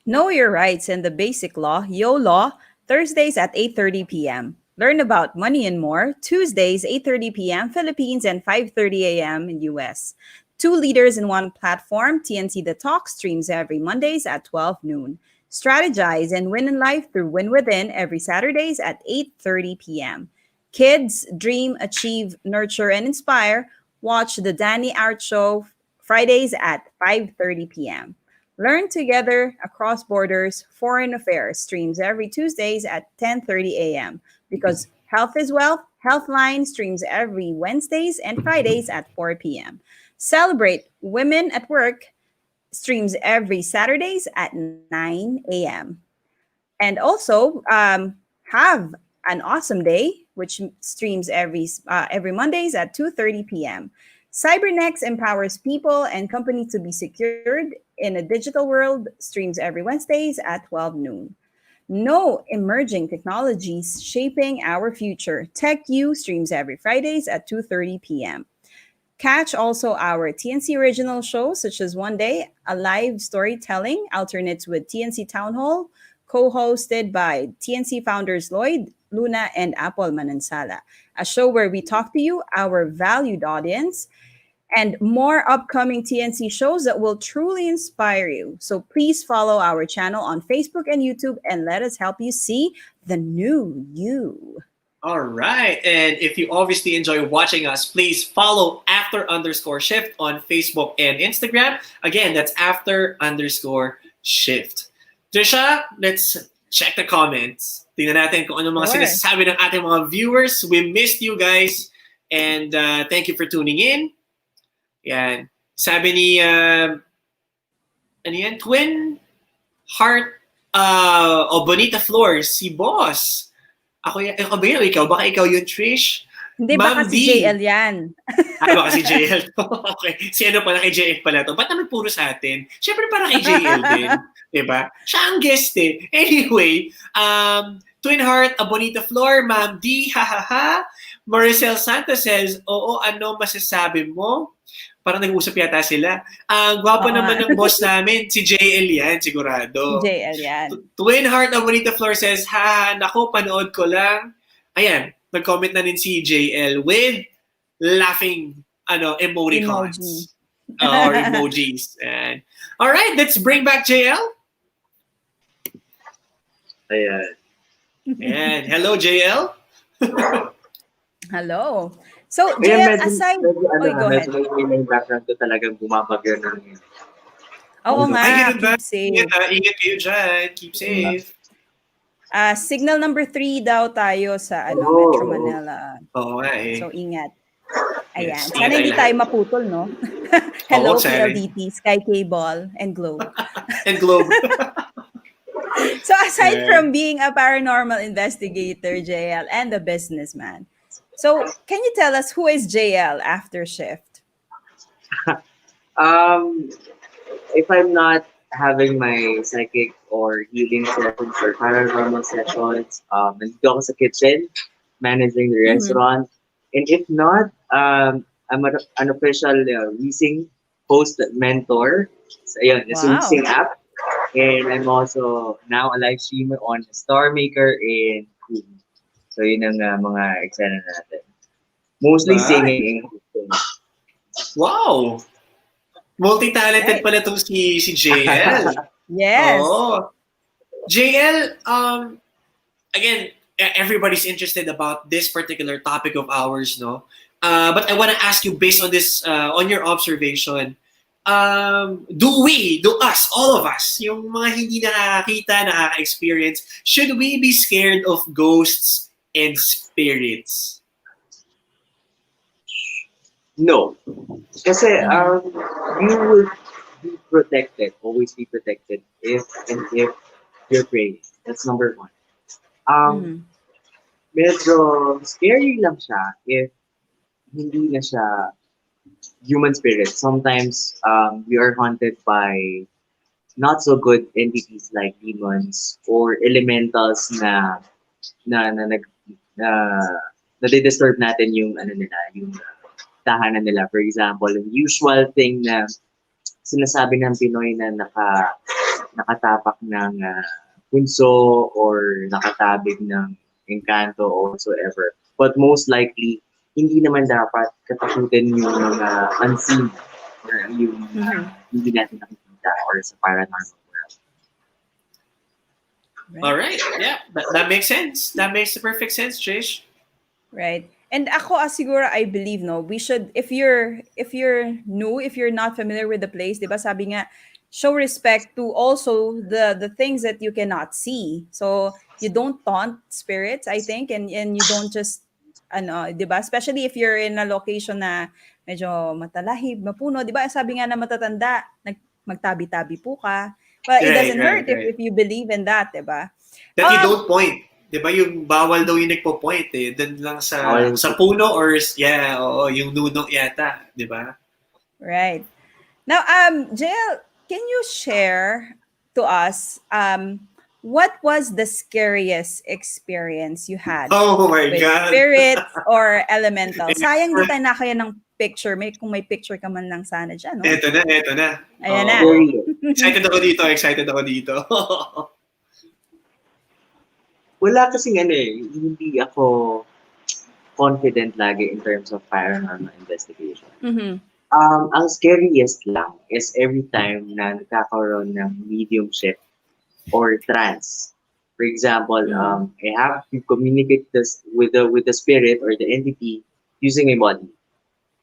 Speaker 8: Know Your Rights and the Basic Law, Yo Law, Thursdays at 8:30 p.m. Learn about money and more, Tuesdays, 8:30 p.m. Philippines and 5:30 a.m. in US. Two leaders in one platform, TNC The Talk streams every Mondays at 12 noon. Strategize and win in life through Win Within every Saturdays at 8:30 p.m. Kids, dream, achieve, nurture, and inspire. Watch the Danny Art Show Fridays at 5:30 p.m. Learn Together Across Borders Foreign Affairs streams every Tuesdays at 10:30 a.m. Because Health is Wealth, Healthline streams every Wednesdays and Fridays at 4 p.m. Celebrate Women at Work streams every Saturdays at 9 a.m. And also have an Awesome Day, which streams every Mondays at 2:30 p.m. Cybernex empowers people and companies to be secured in a digital world, streams every Wednesdays at 12 noon. No Emerging Technologies Shaping Our Future, TechU streams every Fridays at 2:30 p.m. Catch also our TNC original shows such as One Day, a live storytelling alternates with TNC Town Hall, co-hosted by TNC founders Lloyd, Luna, and Apple Manansala. A show where we talk to you, our valued audience, and more upcoming TNC shows that will truly inspire you. So please follow our channel on Facebook and YouTube and let us help you see the new you.
Speaker 1: All right. And if you obviously enjoy watching us, please follow after_shift on Facebook and Instagram. Again, that's after_shift. Trisha, let's check the comments. Tingnan natin kung ano mga sinasabi ng ating mga viewers. We missed you guys. And thank you for tuning in. Yan. Sabi ni, ano yan? Twin Heart o Bonita Flores, si Boss. Ako ba yun? Ikaw? Baka ikaw yun, Trish?
Speaker 8: Hindi, baka si JL yan.
Speaker 1: Baka si JL. Okay. Si ano pala, kay JL pala to. Ba't naman puro sa atin? Siyempre para kay JL din. Diba? Siya ang guest eh. Anyway, Twin Heart, Bonita Flor, Ma'am D, ha. Maricel Santos says, oo, ano masasabi mo? Parang nag-uusap yata sila. Ang gwapo naman ng boss namin, si JL yan, sigurado.
Speaker 8: JL yan.
Speaker 1: Twin Heart na Bonita Flor says, nako, panood ko lang. Ayan, nag-comment na din si JL with laughing emoticons. Or emojis. And, all right, let's bring back JL.
Speaker 12: Ayan.
Speaker 1: And hello, JL.
Speaker 8: Hello. So, JL, aside...
Speaker 12: go ahead. May background ko talagang bumabagyo ng...
Speaker 8: Oo nga, keep safe.
Speaker 1: Ingat kayo dyan. Keep safe.
Speaker 8: Signal number 3 daw tayo sa Metro Manila.
Speaker 1: Oo nga eh.
Speaker 8: So, ingat. Ayan.
Speaker 1: Yes,
Speaker 8: Sana hindi tayo maputol, no? Hello, PLDT, Sky Cable, and Globe.
Speaker 1: And Globe.
Speaker 8: So, aside from being a paranormal investigator, JL, and a businessman, so can you tell us who is JL after shift?
Speaker 12: If I'm not having my psychic or healing sessions or paranormal sessions, nandito ako sa kitchen, managing the restaurant. And if not, I'm an unofficial leasing host mentor. So, ayun, it's a leasing app. And I'm also now a live streamer on Star Maker and Cool. So yun ang mga eksena natin. Mostly singing and hosting.
Speaker 1: Wow! Multi-talented pala itong si JL.
Speaker 8: Yes.
Speaker 1: Oh. JL, again, everybody's interested about this particular topic of ours, no? But I want to ask you, based on this, on your observation, do us, all of us, yung mga hindi nakakita, nakaka-experience, should we be scared of ghosts and spirits?
Speaker 12: No. Kasi you will be protected, always be protected if you're praying. That's number one. Medyo scary lang siya if hindi na siya human spirit. Sometimes we are haunted by not so good entities like demons or elementals na disturb natin yung yung tahanan nila. For example, yung usual thing na sinasabi ng Pinoy na nakatapak ng punso or nakatabig ng engkanto or whatsoever. But most likely, hindi naman dapat katakutin yung mga unseen or yung hindi natin nakikita or sa paranormal world.
Speaker 8: Right.
Speaker 1: All right. Yeah, that makes sense. That makes perfect sense, Trish.
Speaker 8: Right. And ako siguro I believe we should if you're new, if you're not familiar with the place, 'di ba? Sabi nga show respect to also the things that you cannot see. So you don't taunt spirits, I think, and you don't just 'di ba? Especially if you're in a location na medyo matalahib, mapuno, 'di ba? Sabi nga na matatanda, magtabi-tabi po ka. Well, it doesn't hurt if you believe in that, 'di ba?
Speaker 1: That you don't point. 'Di ba yung bawal daw yung nagpo-point eh. Doon lang sa puno or yung nuno yata, 'di ba?
Speaker 8: Right. Now, Jael, can you share to us what was the scariest experience you had with
Speaker 1: God.
Speaker 8: spirits or elementals? Sayang di tayo na kaya ng picture. Kung may picture ka man lang sana dyan. No?
Speaker 1: Eto na.
Speaker 8: Ayan na.
Speaker 1: Excited ako dito.
Speaker 12: Wala kasing hindi ako confident lagi in terms of paranormal investigation. Ang scariest lang is every time na nagkakaroon ng mediumship or trance. For example, I have to communicate this with the spirit or the entity using my body.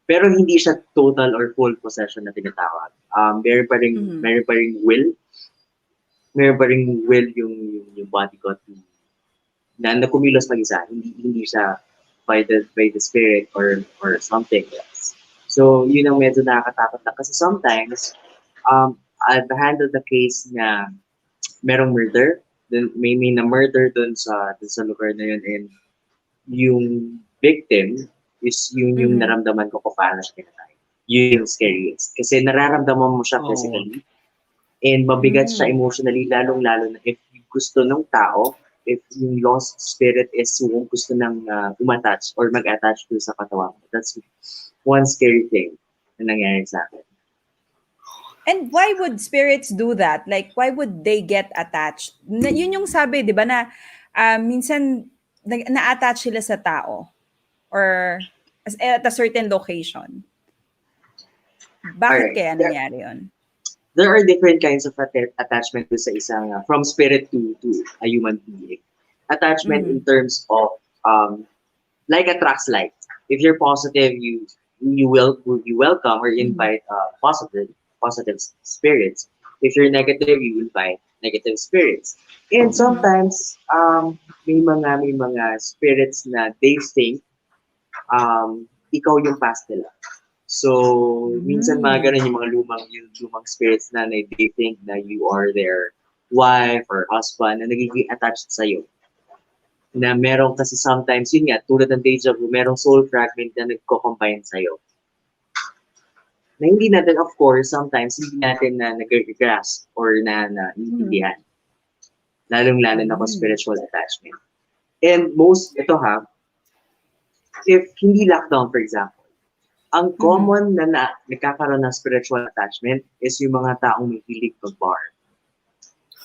Speaker 12: Pero hindi siya total or full possession na tinatawag. Meron pa ring will. Meron pa ring will yung body ko na kumilos mag-isa. Hindi siya by the spirit or something else. So, yun ang medyo nakakatakot lang. Kasi sometimes, I've handled the case na merong murder. Then may na-murder dun sa lugar na yun. And yung victim is yung naramdaman ko kung paano siya pinatay. Yun yung scariest. Kasi nararamdaman mo siya physically. And mabigat siya emotionally, lalong-lalo na if gusto ng tao, if yung lost spirit is yung gusto nang umattach or mag-attach to sa katawan mo. That's one scary thing na nangyari sa akin.
Speaker 8: And why would spirits do that? Like, why would they get attached? Yun yung sabi, di ba, na minsan na-attach sila sa tao or at a certain location. Bakit kaya nangyari yun?
Speaker 12: There are different kinds of attachment to sa isang from spirit to a human being. Attachment in terms of like attracts like. If you're positive, you welcome or invite positive spirits. If you're negative, you invite negative spirits. And sometimes may mga spirits na they think ikaw yung past nila. So, minsan mga ganun yung mga lumang spirits na they think na you are their wife or husband na nagiging attached sa'yo. Na meron kasi sometimes, yun nga, tulad ng deja vu, merong soul fragment na nagko-combine sa'yo. Na hindi natin, of course, sometimes, hindi natin na nag-grasp or na intindihan. Lalong-lalo na kung spiritual attachment. And ito if hindi lockdown, for example, ang common na nagkakaroon ng spiritual attachment is yung mga taong may hilig mag-bar.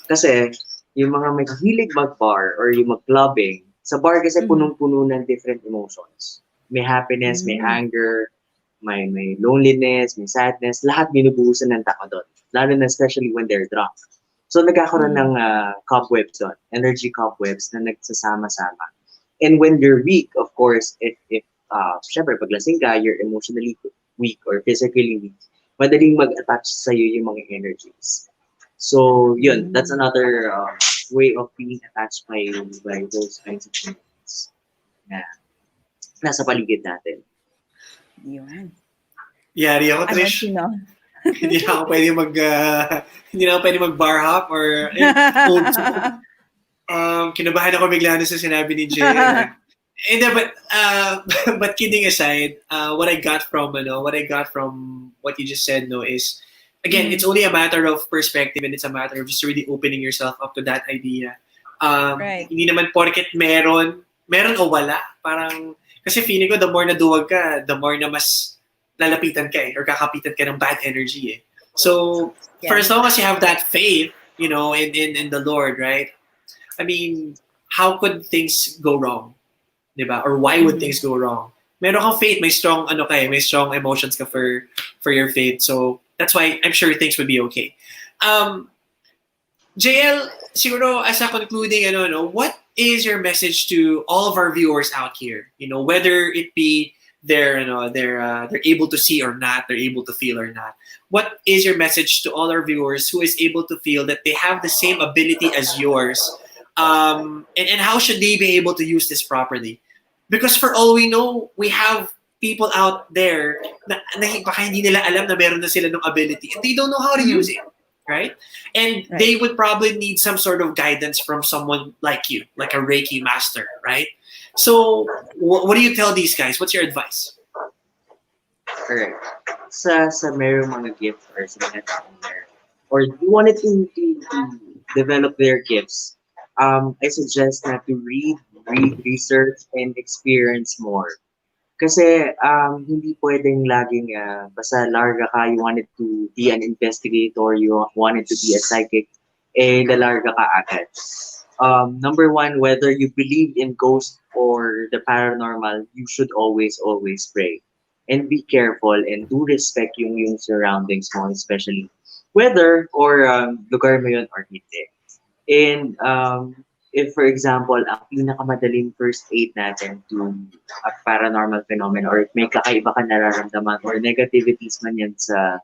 Speaker 12: Kasi yung mga may hilig mag-bar or yung mag-clubbing, sa bar kasi punong-puno ng different emotions. May happiness, may anger, may loneliness, may sadness, lahat binubuhusan ng tao doon. Lalo na especially when they're drunk. So nagkakaroon ng cobwebs doon, energy cobwebs na nagsasama-sama. And when you're weak, of course, if syempre, pag lasing ka, you're emotionally weak or physically weak, madaling mag-attach sa'yo yung mga energies. So, yun, that's another way of being attached by those kinds of things na nasa paligid natin.
Speaker 8: Yun.
Speaker 1: Yari ako, Trish. Hindi na ako pwede mag bar hop or Kinabahan ako bigla na sa sinabi ni Jay. And but kidding aside, what I got from what you just said, no, is again, it's only a matter of perspective, and it's a matter of just really opening yourself up to that idea.
Speaker 8: Right.
Speaker 1: Hindi naman porket meron o wala. Parang, kasi feeling ko, the more na duwag ka, the more na mas lalapitan ka or kakapitan ka ng bad energy eh. So, for as long as you have that faith, in the Lord, right? I mean, how could things go wrong? Diba? Or why would things go wrong? Meron kang faith, may strong may strong emotions ka for your faith. So that's why I'm sure things would be okay. JL, siguro as a concluding what is your message to all of our viewers out here? Whether it be they're able to see or not, they're able to feel or not. What is your message to all our viewers who is able to feel that they have the same ability as yours? And how should they be able to use this properly? Because for all we know, we have people out there na baka hindi nila alam na meron na sila ng ability and they don't know how to use it, right? And they would probably need some sort of guidance from someone like you, like a Reiki master, right? So, what do you tell these guys? What's your advice?
Speaker 12: Correct. Sa merong mga gifts or sa mga tao there, or you wanted to develop their gifts, I suggest na to read, research, and experience more. Kasi hindi pwedeng laging basta larga ka, you wanted to be an investigator, you wanted to be a psychic, lalarga ka agad. Number one, whether you believe in ghosts or the paranormal, you should always pray. And be careful and do respect yung surroundings mo, especially whether or lugar mo yun or hindi. And if, for example, ang pinakamadaling first aid natin to a paranormal phenomenon, or if may kakaiba ka nararamdaman or negativities man yan sa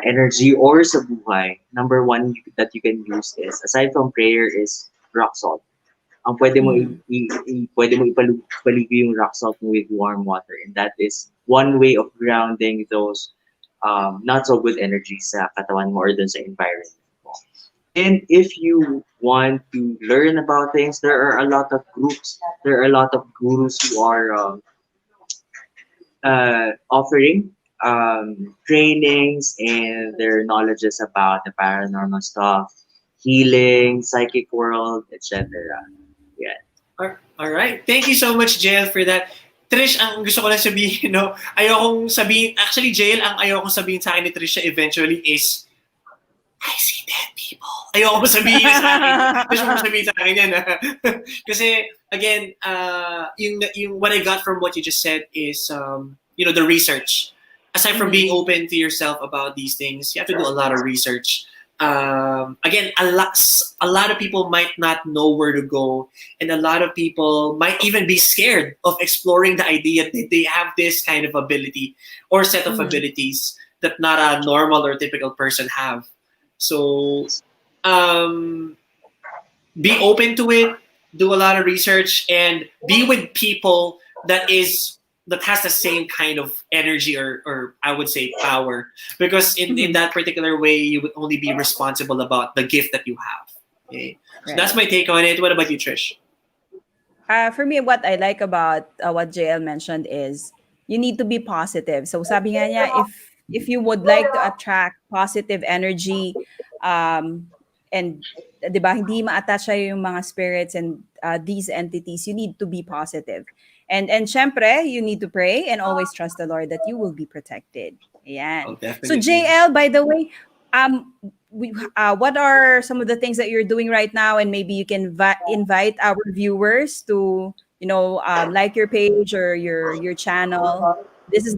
Speaker 12: energy or sa buhay, number one that you can use is, aside from prayer, is rock salt. Ang pwede mo ipaligo yung rock salt mo with warm water, and that is one way of grounding those not so good energies sa katawan mo or dun sa environment. And if you want to learn about things, there are a lot of groups, there are a lot of gurus who are offering trainings and their knowledges about the paranormal stuff, healing, psychic world, etc. Yeah.
Speaker 1: All right. Thank you so much, JL, for that. Trish, ang gusto ko lang sabihin, ayokong sabihin, actually, JL, ang ayokong sabihin sa akin ni Tricia eventually is, I see dead people. Ayoko sabihin sa akin. Gusto ko sabihin sa akin yan. Kasi, again, yung what I got from what you just said is, the research. Aside from being open to yourself about these things, you have to do a lot of research. Again, a lot of people might not know where to go, and a lot of people might even be scared of exploring the idea that they have this kind of ability or set of abilities that not a normal or typical person have. So, be open to it, do a lot of research, and be with people that has the same kind of energy or I would say power. Because in that particular way, you would only be responsible about the gift that you have. Okay? So that's my take on it. What about you, Trish?
Speaker 8: For me, what I like about what JL mentioned is you need to be positive. So sabi nga niya, if you would like to attract positive energy, and diba, hindi ma-attach yung mga spirits and these entities, you need to be positive. And syempre, you need to pray and always trust the Lord that you will be protected. Ayan. So JL, by the way, what are some of the things that you're doing right now, and maybe you can invite our viewers to like your page or your channel. This is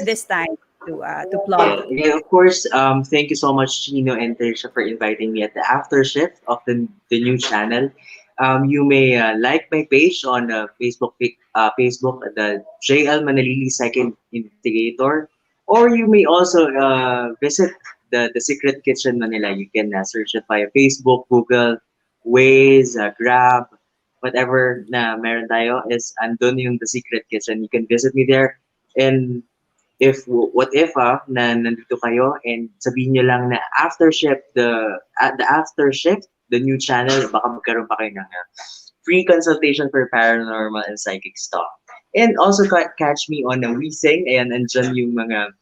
Speaker 8: this time to plug.
Speaker 12: Yeah, of course. Thank you so much, Chino and Tricia, for inviting me at the after shift of the new channel. You may like my page on Facebook, the JL Manalili Second Investigator, or you may also visit the Secret Kitchen Manila. You can search it via Facebook, Google, Waze, Grab, whatever na meron tayo is andun yung the Secret Kitchen. You can visit me there, and what if na nandito kayo and sabihin nyo lang na after shift, the after shift, the new channel, baka magkaroon pa kayo ng free consultation for paranormal and psychic stuff. And also catch me on Wising. Ayan, andyan yung mga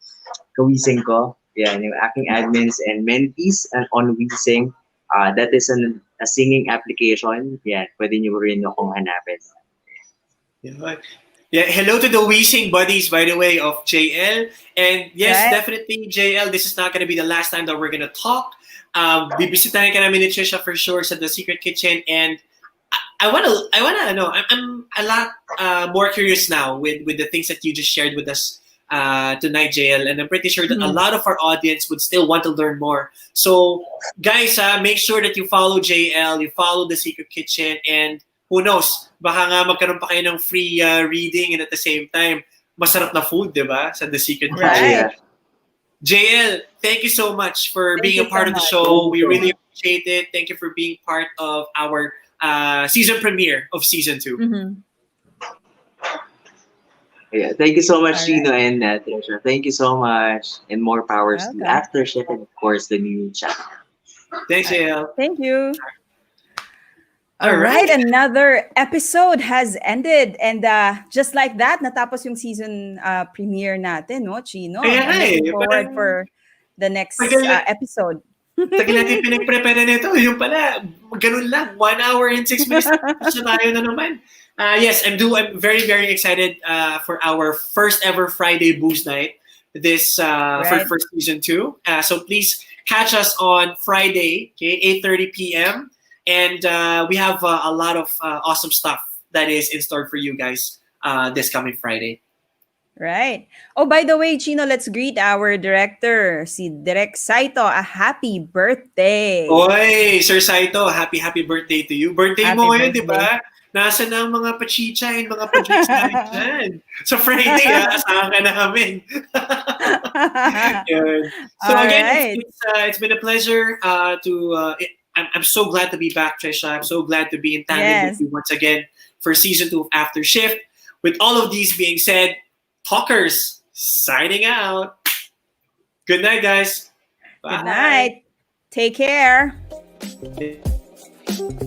Speaker 12: kawising ko. Yan, yung aking admins and mentees and on Wising. That is a singing application. Yan, pwede nyo rin akong hanapin.
Speaker 1: Yeah, hello to the Weezing buddies, by the way, of JL. And yes,
Speaker 8: Right.
Speaker 1: definitely, JL, this is not going to be the last time that we're going to talk. Bibisitahin ka namin ni Tricia for sure sa The Secret Kitchen. And I wanna know, I'm a lot more curious now with the things that you just shared with us tonight, JL. And I'm pretty sure that a lot of our audience would still want to learn more. So, guys, make sure that you follow JL, you follow The Secret Kitchen, and who knows, baka nga magkaroon pa kayo ng free reading and at the same time, masarap na food, di ba? Sa The Secret Kitchen.
Speaker 8: Right.
Speaker 1: JL, thank you so much for
Speaker 8: Thank
Speaker 1: being
Speaker 8: you
Speaker 1: a part
Speaker 8: so
Speaker 1: of the
Speaker 8: much.
Speaker 1: show. We really appreciate it. Thank you for being part of our season premiere of season 2.
Speaker 8: Mm-hmm.
Speaker 12: Yeah, thank you so much,
Speaker 8: All
Speaker 12: Chino and Tricia. Thank you so much. And more powers to
Speaker 8: Welcome.
Speaker 12: Aftershift and, of course, the new channel.
Speaker 1: Thanks, JL.
Speaker 8: Thank you.
Speaker 1: All
Speaker 8: All right,
Speaker 1: right.
Speaker 8: another episode has ended. And just like that, natapos yung season premiere natin, no, Chino?
Speaker 1: Kaya nga
Speaker 8: I'm looking
Speaker 1: eh,
Speaker 8: forward
Speaker 1: parang-
Speaker 8: for the next
Speaker 1: Tagal-
Speaker 8: episode.
Speaker 1: Tagal natin pinag-prepare nito. Yung pala, ganun lang. 1 hour and 6 minutes. Tapos na tayo na naman. Yes, I'm very, very excited for our first ever Friday Booze Night this for season 2. So please catch us on Friday, okay, 8:30 p.m. And we have a lot of awesome stuff that is in store for you guys this coming Friday.
Speaker 8: Right. Oh, by the way, Chino, let's greet our director, si Direk Saito. A happy birthday.
Speaker 1: Oy, Sir Saito, happy birthday to you. Birthday
Speaker 8: Happy
Speaker 1: mo ngayon, di
Speaker 8: birthday.
Speaker 1: ba? Nasa na ang mga pachicha and mga pa-drinks namin dyan. So Friday, asahan ka namin. Yun. So
Speaker 8: All
Speaker 1: again,
Speaker 8: right.
Speaker 1: it's been a pleasure I'm so glad to be back, Tricia. I'm so glad to be in tandem
Speaker 8: Yes.
Speaker 1: with you once again for season 2 of After Shift. With all of these being said, Talkers signing out. Good night, guys. Bye.
Speaker 8: Good night. Take care.
Speaker 1: Bye.